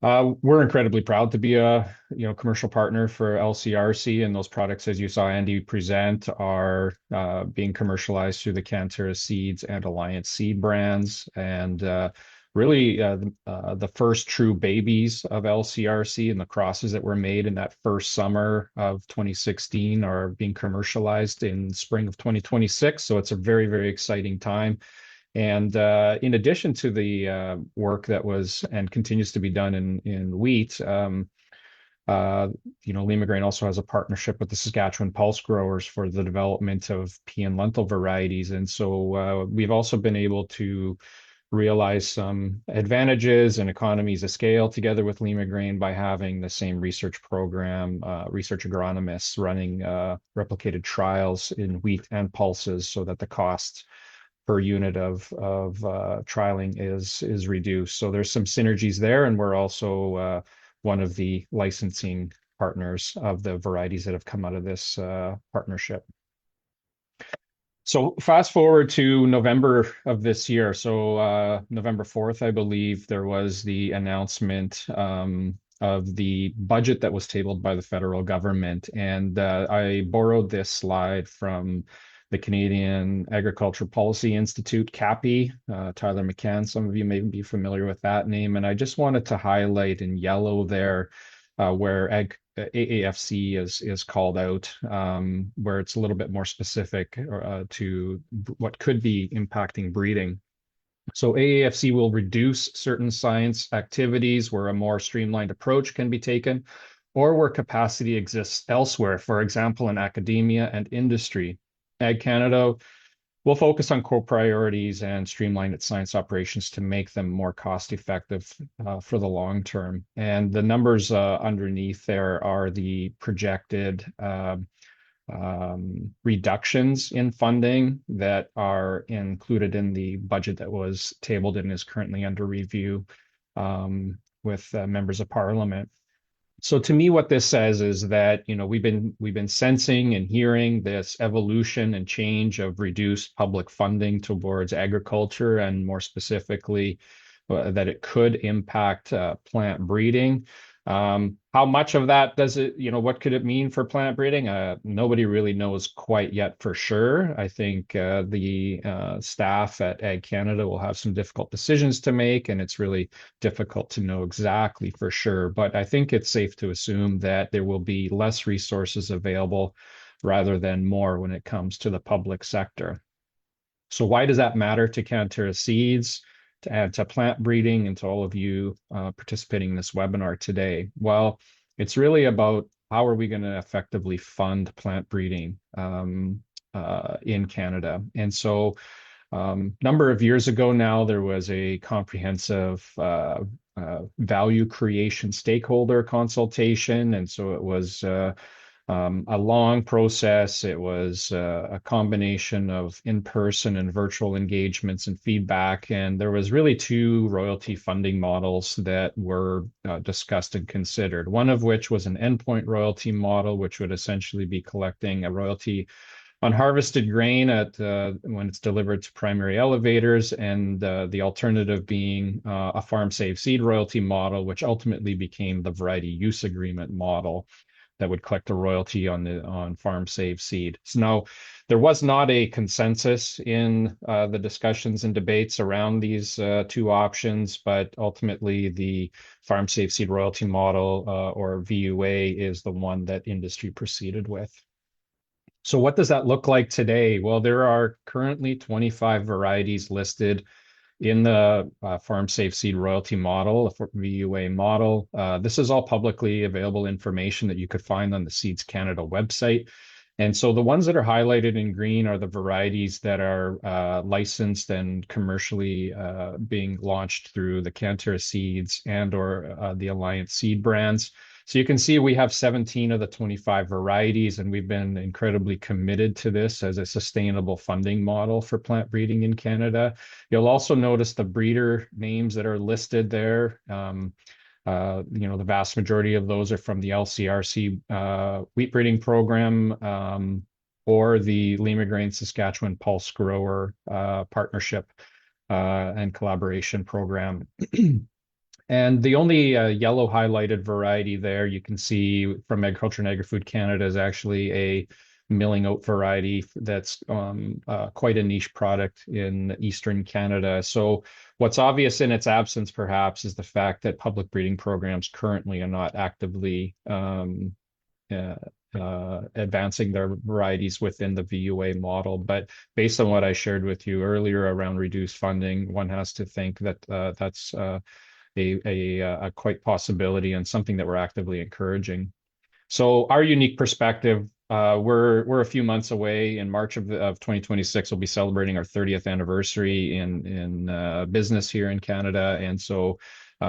We're incredibly proud to be a commercial partner for LCRC, and those products, as you saw Andy present, are being commercialized through the CANTERRA Seeds and Alliance Seed brands. And really, the first true babies of LCRC and the crosses that were made in that first summer of 2016 are being commercialized in spring of 2026. So it's a very, very exciting time. And in addition to the work that was and continues to be done in wheat, Limagrain also has a partnership with the Saskatchewan pulse growers for the development of pea and lentil varieties. And so we've also been able to realize some advantages and economies of scale together with Limagrain by having the same research program, research agronomists running replicated trials in wheat and pulses, so that the costs per unit of trialing is reduced. So there's some synergies there, and we're also one of the licensing partners of the varieties that have come out of this partnership. So fast forward to November of this year. So November 4th, I believe, there was the announcement of the budget that was tabled by the federal government. And I borrowed this slide from the Canadian Agriculture Policy Institute, CAPI, Tyler McCann. Some of you may be familiar with that name. And I just wanted to highlight in yellow there where AAFC is called out, where it's a little bit more specific to what could be impacting breeding. So AAFC will reduce certain science activities where a more streamlined approach can be taken, or where capacity exists elsewhere, for example, in academia and industry. Ag Canada will focus on core priorities and streamline its science operations to make them more cost effective for the long term. And the numbers underneath there are the projected reductions in funding that are included in the budget that was tabled and is currently under review with members of Parliament. So to me, what this says is that, we've been sensing and hearing this evolution and change of reduced public funding towards agriculture, and more specifically, that it could impact plant breeding. How much of that does it, what could it mean for plant breeding? Nobody really knows quite yet for sure. I think the staff at Ag Canada will have some difficult decisions to make, and it's really difficult to know exactly for sure. But I think it's safe to assume that there will be less resources available rather than more when it comes to the public sector. So why does that matter to CANTERRA Seeds, to add to plant breeding, and to all of you participating in this webinar today? Well, it's really about how are we going to effectively fund plant breeding in Canada. And so number of years ago now, there was a comprehensive value creation stakeholder consultation. And so it was a long process. It was a combination of in-person and virtual engagements and feedback. And there was really two royalty funding models that were discussed and considered. One of which was an endpoint royalty model, which would essentially be collecting a royalty on harvested grain at when it's delivered to primary elevators, and the alternative being a farm save seed royalty model, which ultimately became the variety use agreement model that would collect a royalty on farm save seed. So now there was not a consensus in the discussions and debates around these two options, but ultimately the farm save seed royalty model or VUA is the one that industry proceeded with. So what does that look like today? Well, there are currently 25 varieties listed in the farm safe seed royalty model, the VUA model. This is all publicly available information that you could find on the Seeds Canada website. And so the ones that are highlighted in green are the varieties that are licensed and commercially being launched through the CANTERRA Seeds and or the Alliance Seed brands. So you can see we have 17 of the 25 varieties, and we've been incredibly committed to this as a sustainable funding model for plant breeding in Canada. You'll also notice the breeder names that are listed there. The vast majority of those are from the LCRC wheat breeding program or the Limagrain Saskatchewan Pulse Grower partnership and collaboration program. And the only yellow highlighted variety there you can see from Agriculture and Agri-Food Canada is actually a milling oat variety that's quite a niche product in Eastern Canada. So what's obvious in its absence, perhaps, is the fact that public breeding programs currently are not actively advancing their varieties within the VUA model. But based on what I shared with you earlier around reduced funding, one has to think that that's a quite possibility and something that we're actively encouraging. So our unique perspective, we're a few months away. In March of 2026, we'll be celebrating our 30th anniversary in business here in Canada, and so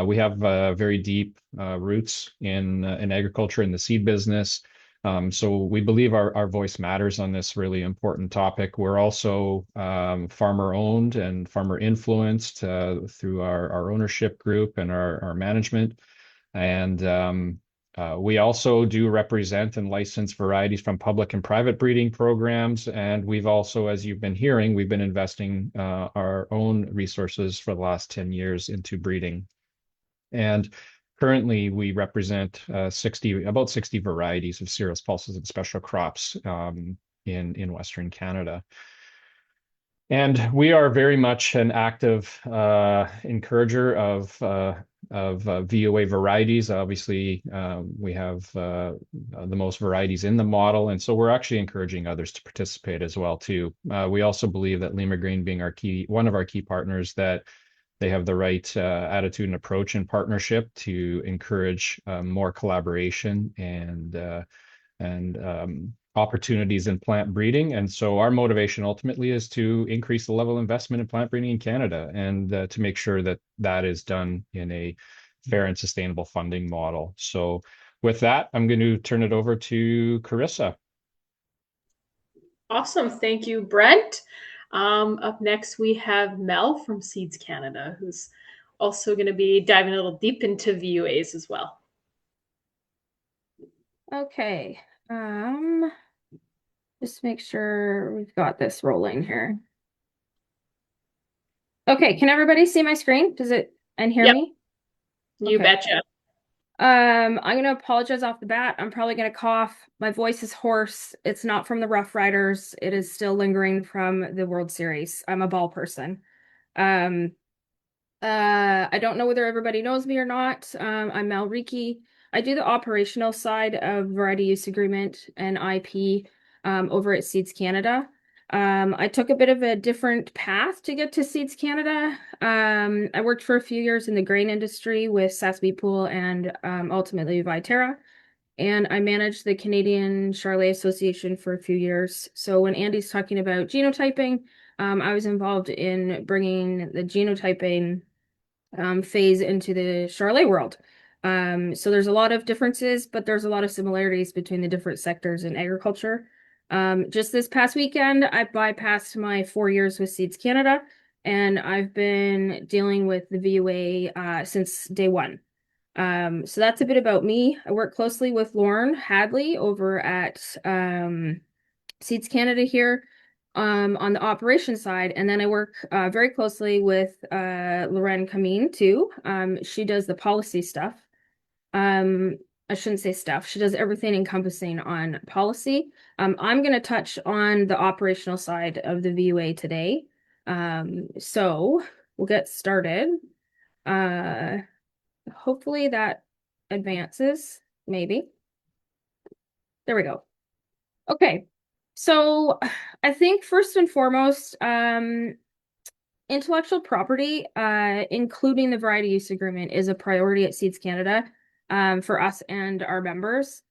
we have very deep roots in agriculture in the seed business. So we believe our voice matters on this really important topic. We're also farmer owned and farmer influenced through our ownership group and our management. And we also do represent and license varieties from public and private breeding programs. And we've also, as you've been hearing, we've been investing our own resources for the last 10 years into breeding. And currently, we represent about 60 varieties of cereals, pulses, and special crops in Western Canada. And we are very much an active encourager of VUA varieties. Obviously, we have the most varieties in the model, and so we're actually encouraging others to participate as well too. We also believe that Limagrain being one of our key partners, that they have the right attitude and approach and partnership to encourage more collaboration and opportunities in plant breeding. And so our motivation ultimately is to increase the level of investment in plant breeding in Canada and to make sure that that is done in a fair and sustainable funding model. So with that, I'm going to turn it over to Carisa. Awesome. Thank you, Brent. Up next, we have Mel from Seeds Canada, who's also going to be diving a little deep into VUAs as well. Okay. Just make sure we've got this rolling here. Okay, can everybody see my screen? Does it and hear me? You Okay. betcha. I'm gonna apologize off the bat. I'm probably gonna cough. My voice is hoarse. It's not from the Rough Riders. It is still lingering from the World Series. I'm a ball person. Um, I don't know whether everybody knows me or not. I'm Reekie. I do the operational side of Variety Use Agreement and IP over at Seeds Canada. I took a bit of a different path to get to Seeds Canada. I worked for a few years in the grain industry with Sasby Pool and ultimately Viterra. And I managed the Canadian Charlet Association for a few years. So when Andy's talking about genotyping, I was involved in bringing the genotyping phase into the Charlet world. So there's a lot of differences, but there's a lot of similarities between the different sectors in agriculture. Just this past weekend, I bypassed my 4 years with Seeds Canada, and I've been dealing with the VUA since day one. So that's a bit about me. I work closely with Lauren Hadley over at Seeds Canada here on the operation side. And then I work very closely with Lorraine Camine too. She does the policy stuff. I shouldn't say stuff. She does everything encompassing on policy. I'm going to touch on the operational side of the VUA today. So we'll get started. Uh, Hopefully that advances, maybe. There we go. Okay. So I think first and foremost, intellectual property, including the variety use agreement, is a priority at Seeds Canada, for us and our members.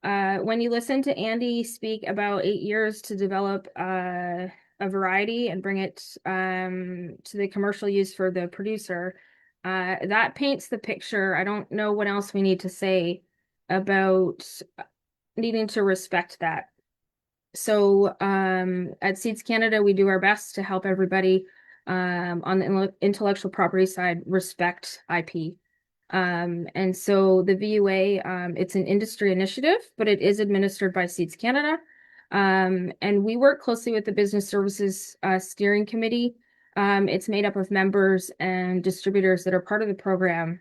When you listen to Andy speak about 8 years to develop a variety and bring it to the commercial use for the producer, that paints the picture. I don't know what else we need to say about needing to respect that. So at Seeds Canada, we do our best to help everybody on the intellectual property side respect IP. And so the VUA, it's an industry initiative, but it is administered by Seeds Canada. And we work closely with the Business Services Steering Committee. It's made up of members and distributors that are part of the program.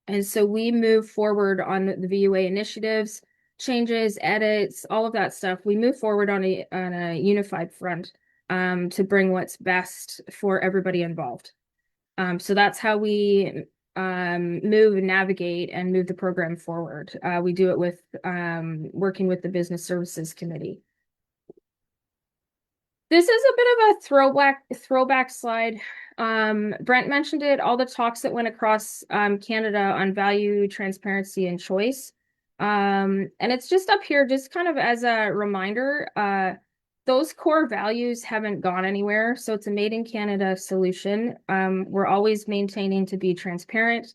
And so we move forward on the VUA initiatives, changes, edits, all of that stuff. We move forward on a unified front to bring what's best for everybody involved. So that's how we move and navigate and move the program forward. We do it with working with the Business Services Committee. This is a bit of a throwback slide. Brent mentioned it, all the talks that went across Canada on value, transparency, and choice. And it's just up here, just kind of as a reminder, those core values haven't gone anywhere. So it's a made in Canada solution. We're always maintaining to be transparent.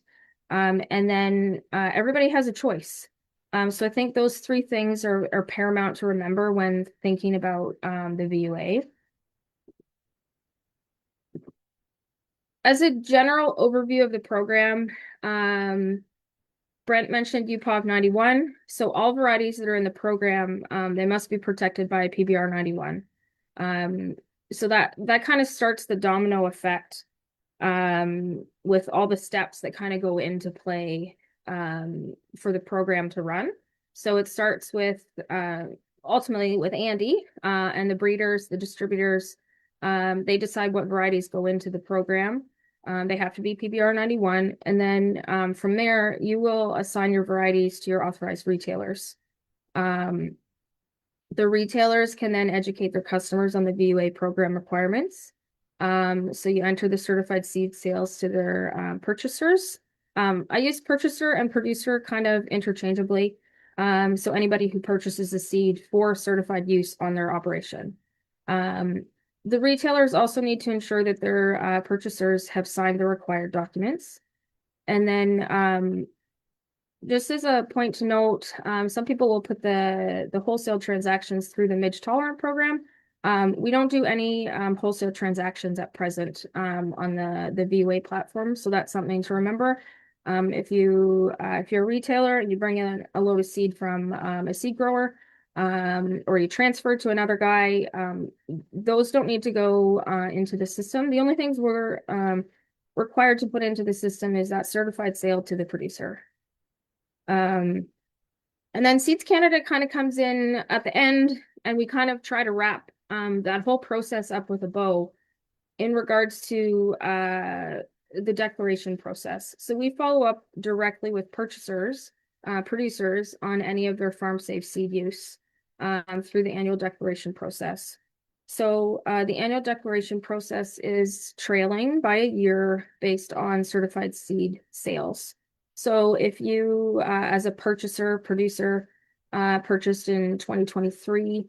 And then everybody has a choice. So I think those three things are paramount to remember when thinking about the VUA. As a general overview of the program, Brent mentioned UPOV 91. So all varieties that are in the program, they must be protected by PBR 91. So that kind of starts the domino effect with all the steps that kind of go into play for the program to run. So it starts with ultimately with Andy and the breeders, the distributors. They decide what varieties go into the program. They have to be PBR 91. And then from there, you will assign your varieties to your authorized retailers. The retailers can then educate their customers on the VUA program requirements. So you enter the certified seed sales to their purchasers. I use purchaser and producer kind of interchangeably. So anybody who purchases a seed for certified use on their operation. The retailers also need to ensure that their purchasers have signed the required documents. And then just as a point to note, some people will put the wholesale transactions through the Midge Tolerant program. We don't do any wholesale transactions at present on the VUA platform, so that's something to remember. If you're a retailer and you bring in a load of seed from a seed grower, or you transfer to another guy, those don't need to go into the system. The only things we're required to put into the system is that certified sale to the producer. And then Seeds Canada kind of comes in at the end, and we kind of try to wrap that whole process up with a bow in regards to the declaration process. So we follow up directly with purchasers, producers on any of their farm safe seed use through the annual declaration process. So the annual declaration process is trailing by a year based on certified seed sales. So if you, as a purchaser, producer, purchased in 2023,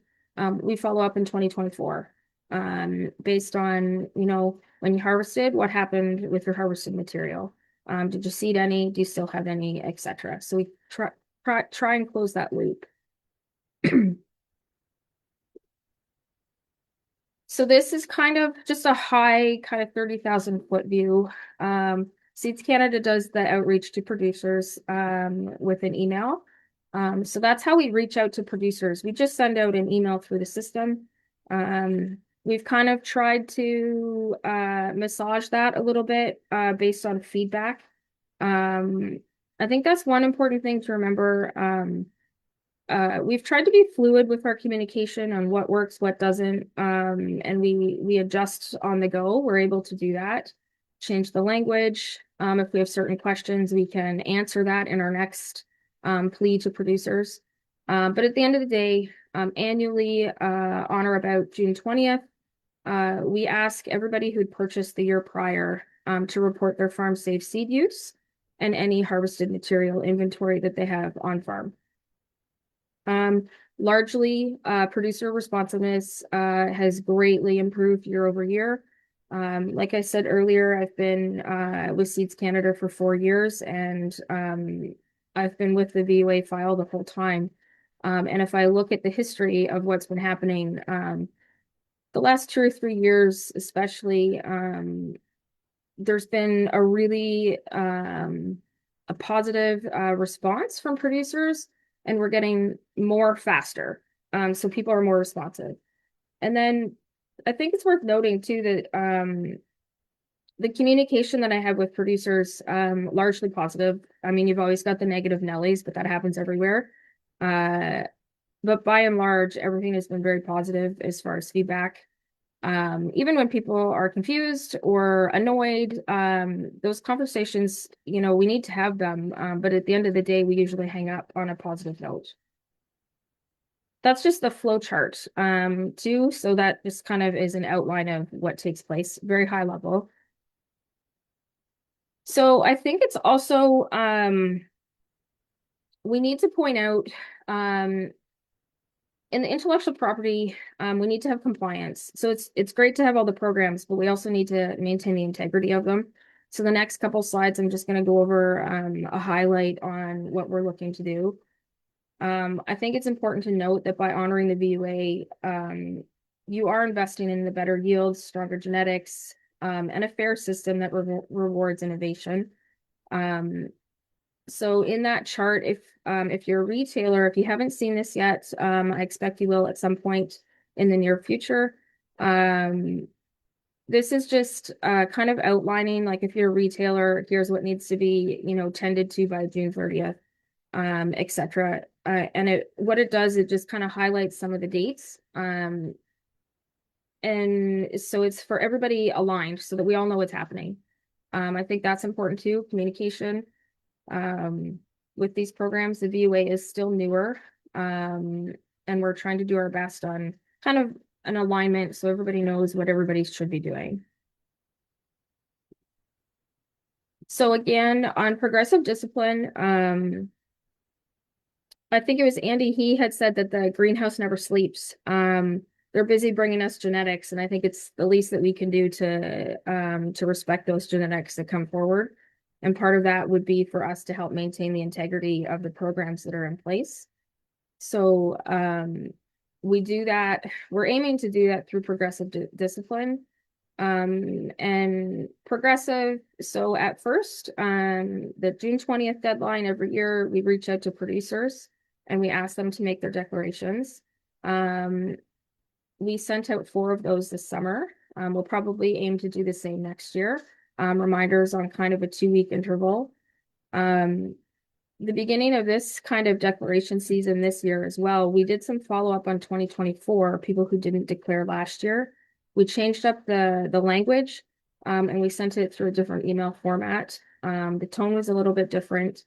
we follow up in 2024 based on, when you harvested, what happened with your harvested material. Did you seed any? Do you still have any, etc. So we try and close that loop. So this is kind of just a high kind of 30,000 foot view. Seeds Canada does the outreach to producers with an email. So that's how we reach out to producers. We just send out an email through the system. We've kind of tried to massage that a little bit based on feedback. I think that's one important thing to remember. We've tried to be fluid with our communication on what works, what doesn't, and we adjust on the go. We're able to do that, change the language. If we have certain questions, we can answer that in our next plea to producers. But at the end of the day, annually, on or about June 20th, we ask everybody who'd purchased the year prior to report their farm safe seed use and any harvested material inventory that they have on farm. Largely, producer responsiveness has greatly improved year over year. Like I said earlier, I've been with Seeds Canada for 4 years, and I've been with the VUA file the whole time. And if I look at the history of what's been happening, the last 2 or 3 years, especially, there's been a really a positive response from producers, and we're getting more faster. So people are more responsive. And then I think it's worth noting too that the communication that I have with producers, largely positive. I mean, you've always got the negative Nellies, but that happens everywhere. But by and large, everything has been very positive as far as feedback. Even when people are confused or annoyed, those conversations, we need to have them. But at the end of the day, we usually hang up on a positive note. That's just the flow chart, too. So that just kind of is an outline of what takes place, very high level. So I think it's also, we need to point out, in the intellectual property, we need to have compliance. So it's great to have all the programs, but we also need to maintain the integrity of them. So the next couple slides, I'm just going to go over a highlight on what we're looking to do. I think it's important to note that by honoring the VUA, you are investing in the better yields, stronger genetics, and a fair system that rewards innovation. So in that chart, if you're a retailer, if you haven't seen this yet, I expect you will at some point in the near future. This is just kind of outlining, like, if you're a retailer, here's what needs to be, tended to by June 30th, etc. And what it does, it just kind of highlights some of the dates. And so it's for everybody aligned so that we all know what's happening. I think that's important too, communication. With these programs, the VUA is still newer, and we're trying to do our best on kind of an alignment so everybody knows what everybody should be doing. So again, on progressive discipline, I think it was Andy, he had said that the greenhouse never sleeps. They're busy bringing us genetics, and I think it's the least that we can do to respect those genetics that come forward. And part of that would be for us to help maintain the integrity of the programs that are in place. So we do that. We're aiming to do that through progressive discipline. And progressive, so at first, the June 20th deadline every year, we reach out to producers and we ask them to make their declarations. We sent out 4 of those this summer. We'll probably aim to do the same next year. Reminders on kind of a 2-week interval. the beginning of this kind of declaration season this year as well, we did some follow-up on 2024, people who didn't declare last year. We changed up the language, and we sent it through a different email format. The tone was a little bit different.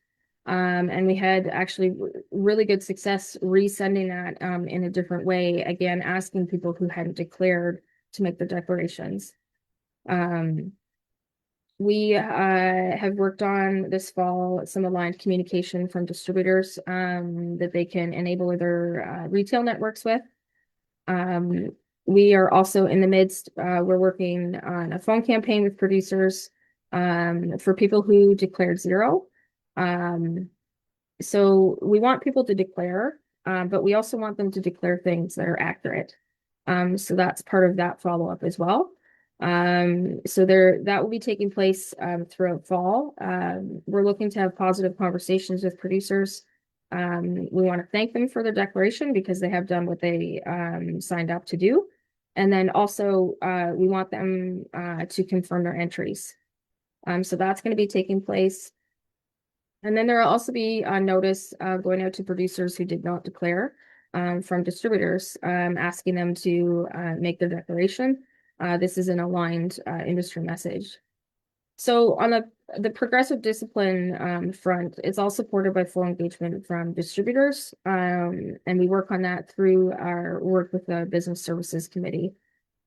And we had actually really good success resending that in a different way, again, asking people who hadn't declared to make the declarations. We have worked on this fall some aligned communication from distributors that they can enable their retail networks with. We are also in the midst, we're working on a phone campaign with producers for people who declared zero. So we want people to declare, but we also want them to declare things that are accurate. So that's part of that follow-up as well. So that will be taking place throughout fall. We're looking to have positive conversations with producers. We want to thank them for their declaration because they have done what they signed up to do. And then also we want them to confirm their entries. So that's going to be taking place. And then there will also be a notice going out to producers who did not declare from distributors, asking them to make their declaration. This is an aligned industry message. So on the progressive discipline front, it's all supported by full engagement from distributors. And we work on that through our work with the Business Services Committee.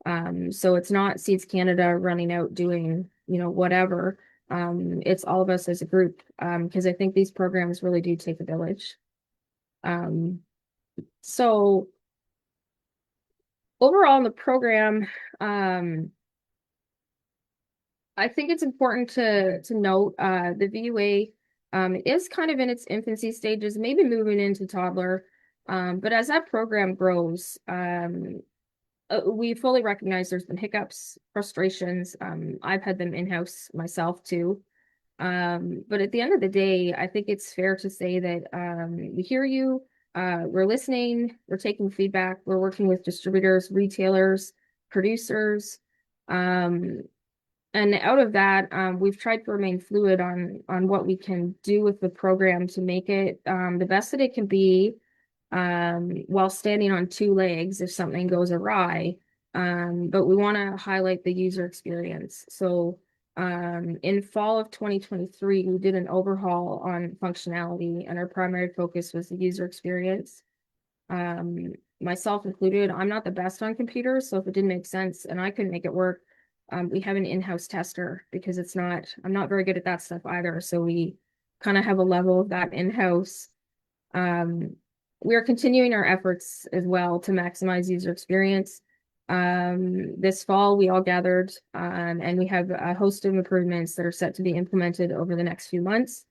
So it's not Seeds Canada running out doing, whatever. It's all of us as a group, because I think these programs really do take a village. So overall in the program, I think it's important to note the VUA is kind of in its infancy stages, maybe moving into toddler. But as that program grows, we fully recognize there's been hiccups, frustrations. I've had them in-house myself too. But at the end of the day, I think it's fair to say that we hear you, we're listening, we're taking feedback, we're working with distributors, retailers, producers. And out of that, we've tried to remain fluid on what we can do with the program to make it the best that it can be, while standing on two legs if something goes awry. But we want to highlight the user experience. So in fall of 2023, we did an overhaul on functionality, and our primary focus was the user experience. Myself included, I'm not the best on computers, so if it didn't make sense and I couldn't make it work, we have an in-house tester because I'm not very good at that stuff either. So we kind of have a level of that in-house. We are continuing our efforts as well to maximize user experience. This fall, we all gathered and we have a host of improvements that are set to be implemented over the next few months.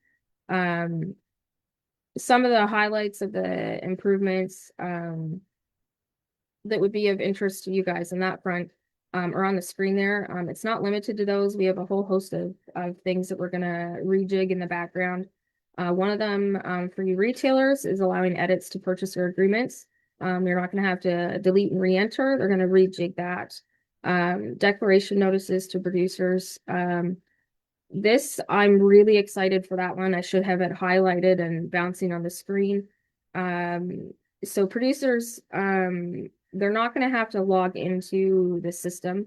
Some of the highlights of the improvements that would be of interest to you guys on that front are on the screen there. It's not limited to those. We have a whole host of things that we're going to rejig in the background. One of them for you retailers is allowing edits to purchaser agreements. You're not going to have to delete and re-enter. They're going to rejig that. Declaration notices to producers. This, I'm really excited for that one. I should have it highlighted and bouncing on the screen. So producers, they're not going to have to log into the system.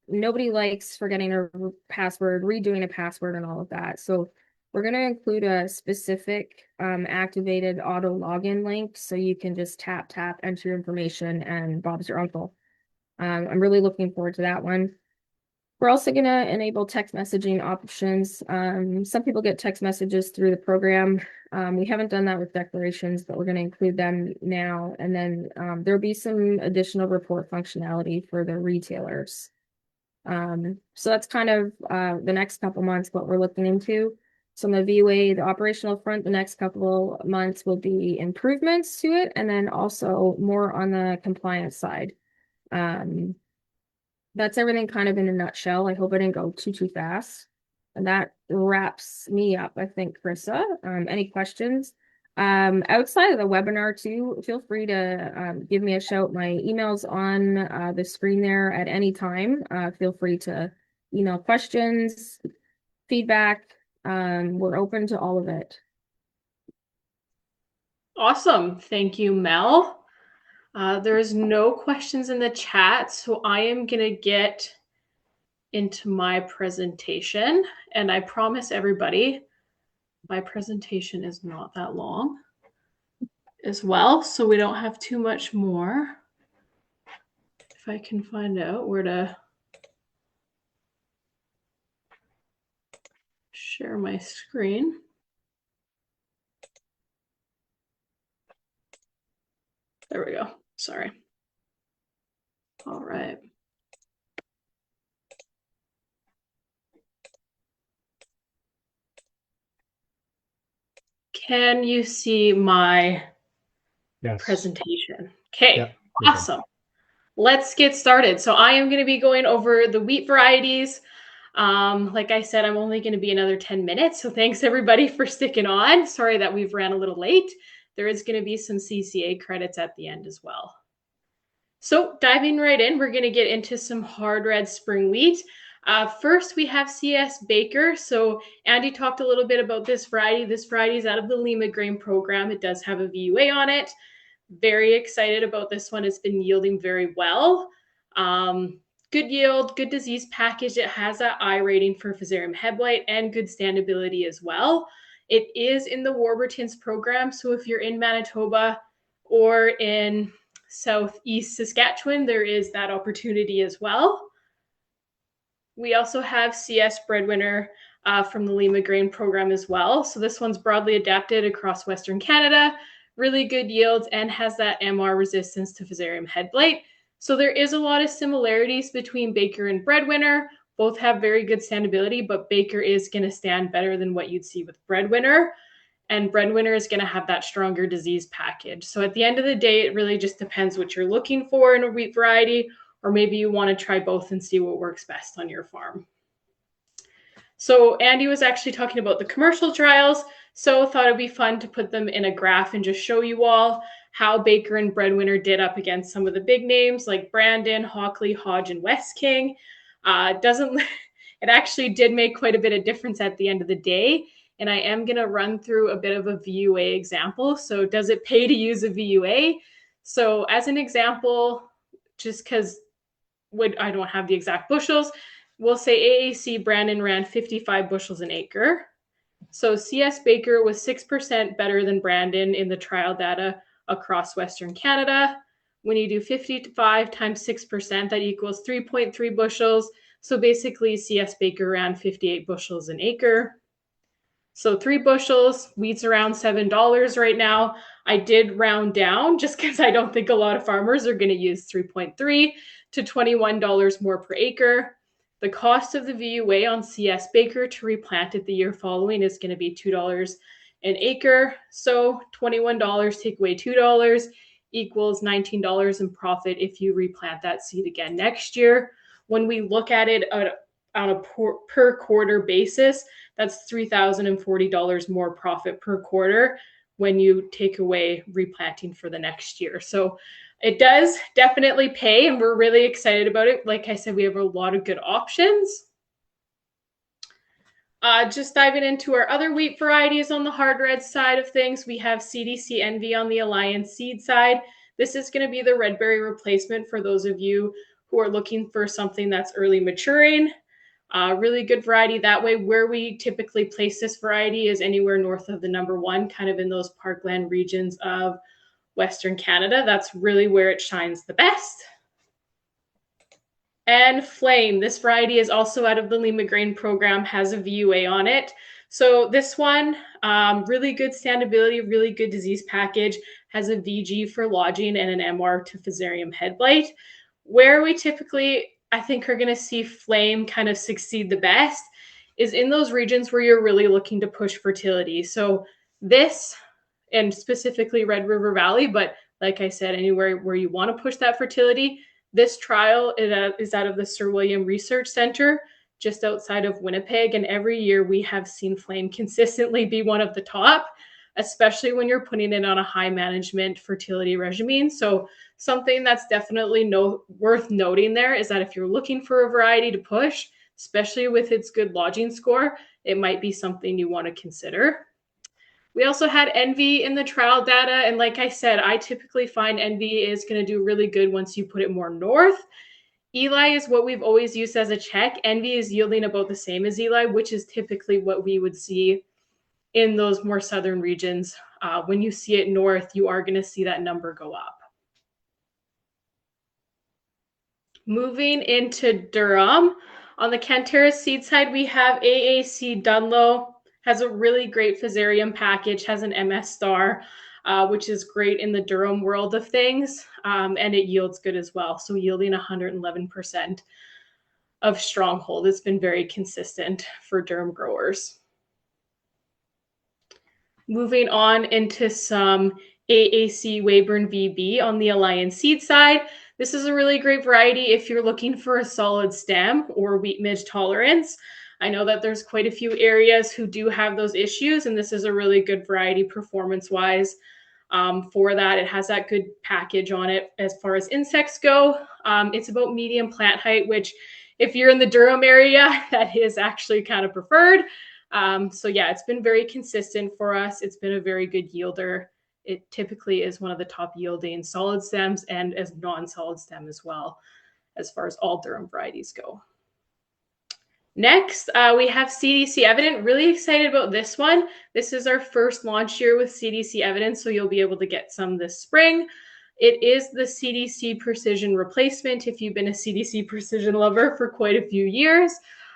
Nobody likes forgetting a password, redoing a password, and all of that. So we're going to include a specific activated auto login link so you can just tap, enter your information, and Bob's your uncle. I'm really looking forward to that one. We're also going to enable text messaging options. Some people get text messages through the program. We haven't done that with declarations, but we're going to include them now. And then there'll be some additional report functionality for the retailers. So that's kind of the next couple months what we're looking into. So on the VUA, the operational front, the next couple months will be improvements to it, and then also more on the compliance side. That's everything kind of in a nutshell. I hope I didn't go too fast. And that wraps me up, I think, Carissa. Any questions? Outside of the webinar too, feel free to give me a shout. My email's on the screen there at any time. Feel free to email questions, feedback, We're open to all of it. Awesome. Thank you, Mel. There's no questions in the chat, so I am going to get into my presentation. And I promise everybody, my presentation is not that long as well, so we don't have too much more. If I can find out where to share my screen. There we go. Sorry. All right. Can you see my presentation? Okay, yep. Awesome. Let's get started. So I am going to be going over the wheat varieties. Like I said, I'm only going to be another 10 minutes. So thanks everybody for sticking on. Sorry that we've ran a little late. There is going to be some CCA credits at the end as well. So diving right in, we're going to get into some hard red spring wheat. First, we have CS Baker. So Andy talked a little bit about this variety. This variety is out of the Limagrain program. It does have a VUA on it. Very excited about this one. It's been yielding very well. Good yield, good disease package. It has that I rating for Fusarium head blight and good standability as well. It is in the Warburton's program. So if you're in Manitoba or in Southeast Saskatchewan, there is that opportunity as well. We also have CS Breadwinner from the Limagrain program as well. So this one's broadly adapted across Western Canada, really good yields, and has that MR resistance to Fusarium head blight. So there is a lot of similarities between Baker and Breadwinner. Both have very good standability, but Baker is going to stand better than what you'd see with Breadwinner. And Breadwinner is going to have that stronger disease package. So at the end of the day, it really just depends what you're looking for in a wheat variety, or maybe you want to try both and see what works best on your farm. So Andy was actually talking about the commercial trials, so thought it'd be fun to put them in a graph and just show you all how Baker and Breadwinner did up against some of the big names like Brandon, Hockley, Hodge, and West King. It actually did make quite a bit of difference at the end of the day. And I am going to run through a bit of a VUA example. So does it pay to use a VUA? So as an example, just because I don't have the exact bushels, we'll say AAC Brandon ran 55 bushels an acre. So CS Baker was 6% better than Brandon in the trial data across Western Canada. When you do 55 times 6%, that equals 3.3 bushels. So basically CS Baker ran 58 bushels an acre. So 3 bushels, wheat's around $7 right now. I did round down just because I don't think a lot of farmers are going to use 3.3 to $21 more per acre. The cost of the VUA on CS Baker to replant it the year following is going to be $2 an acre. So $21 take away $2 equals $19 in profit if you replant that seed again next year. When we look at it on a per quarter basis, that's $3,040 more profit per quarter when you take away replanting for the next year. So it does definitely pay, and we're really excited about it. Like I said, we have a lot of good options. Just diving into our other wheat varieties on the hard red side of things, we have CDC Envy on the Alliance seed side. This is going to be the red berry replacement for those of you who are looking for something that's early maturing. Really good variety that way. Where we typically place this variety is anywhere north of the number 1, kind of in those parkland regions of Western Canada. That's really where it shines the best. And Flame, this variety is also out of the Limagrain program, has a VUA on it. So this one, really good standability, really good disease package, has a VG for lodging and an MR to Fusarium head blight. Where we typically, I think, are going to see Flame kind of succeed the best is in those regions where you're really looking to push fertility. So this, and specifically Red River Valley, but like I said, anywhere where you want to push that fertility, this trial is out of the Sir William Research Center just outside of Winnipeg. And every year we have seen Flame consistently be one of the top, especially when you're putting it on a high management fertility regimen. So something that's definitely worth noting there is that if you're looking for a variety to push, especially with its good lodging score. It might be something you want to consider. We also had Envy in the trial data. And like I said, I typically find Envy is going to do really good once you put it more north. Eli is what we've always used as a check. Envy is yielding about the same as Eli, which is typically what we would see in those more southern regions. When you see it north, you are going to see that number go up. Moving into Durham, on the CANTERRA seed side, we have AAC Dunlow. Has a really great Fusarium package, has an MS star, which is great in the Durham world of things, and it yields good as well. So yielding 111% of stronghold. It's been very consistent for Durham growers. Moving on into some AAC Weyburn VB on the Alliance seed side. This is a really great variety if you're looking for a solid stem or wheat midge tolerance. I know that there's quite a few areas who do have those issues, and this is a really good variety performance-wise for that. It has that good package on it as far as insects go. It's about medium plant height, which if you're in the Durham area, that is actually kind of preferred. So yeah, it's been very consistent for us. It's been a very good yielder. It typically is one of the top yielding solid stems and as non-solid stem as well, as far as all Durham varieties go. Next, we have CDC Evident. Really excited about this one. This is our first launch year with CDC Evident, so you'll be able to get some this spring. It is the CDC Precision replacement if you've been a CDC Precision lover for quite a few years.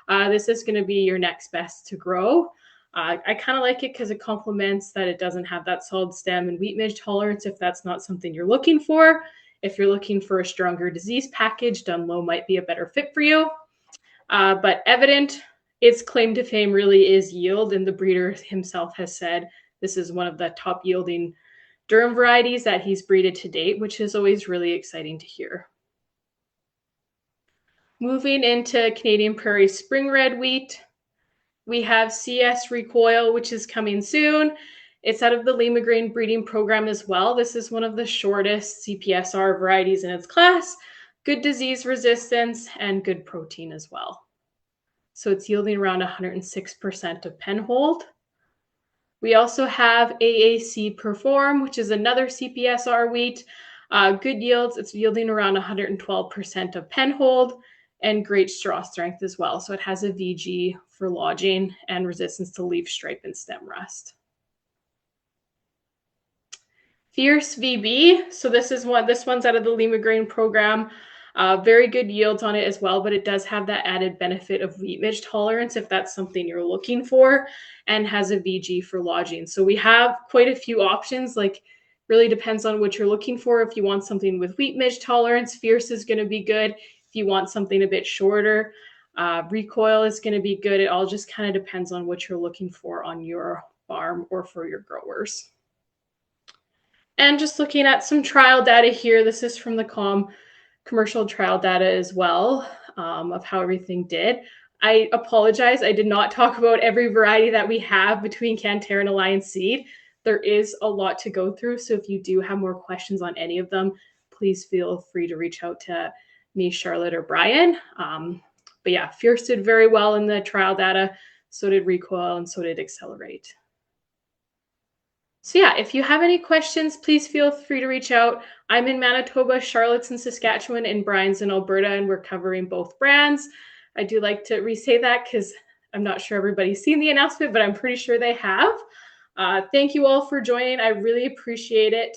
This is going to be your next best to grow. I kind of like it because it complements that it doesn't have that solid stem and wheat midge tolerance if that's not something you're looking for. If you're looking for a stronger disease package, Dunlow might be a better fit for you. But Evident, its claim to fame really is yield, and the breeder himself has said this is one of the top yielding Durham varieties that he's breeded to date, which is always really exciting to hear. Moving into Canadian Prairie Spring Red Wheat, we have CS Recoil, which is coming soon. It's out of the Limagrain breeding program as well. This is one of the shortest CPSR varieties in its class. Good disease resistance and good protein as well. So it's yielding around 106% of penhold. We also have AAC Perform, which is another CPSR wheat. Good yields. It's yielding around 112% of penhold and great straw strength as well. So it has a VG for lodging and resistance to leaf stripe and stem rust. Fierce VB. So this one's out of the Limagrain program. Very good yields on it as well, but it does have that added benefit of wheat midge tolerance if that's something you're looking for, and has a VG for lodging. So we have quite a few options, like really depends on what you're looking for. If you want something with wheat midge tolerance, Fierce is going to be good. If you want something a bit shorter, Recoil is going to be good. It all just kind of depends on what you're looking for on your farm or for your growers. And just looking at some trial data here, this is from the commercial trial data as well, of how everything did. I apologize, I did not talk about every variety that we have between CANTERRA and Alliance Seed. There is a lot to go through, so if you do have more questions on any of them, please feel free to reach out to me, Charlotte, or Brian. But yeah, Fierce did very well in the trial data, so did Recoil, and so did Accelerate. So yeah, if you have any questions, please feel free to reach out. I'm in Manitoba, Charlotte's in Saskatchewan, and Brian's in Alberta, and we're covering both brands. I do like to re-say that because I'm not sure everybody's seen the announcement, but I'm pretty sure they have. Thank you all for joining. I really appreciate it.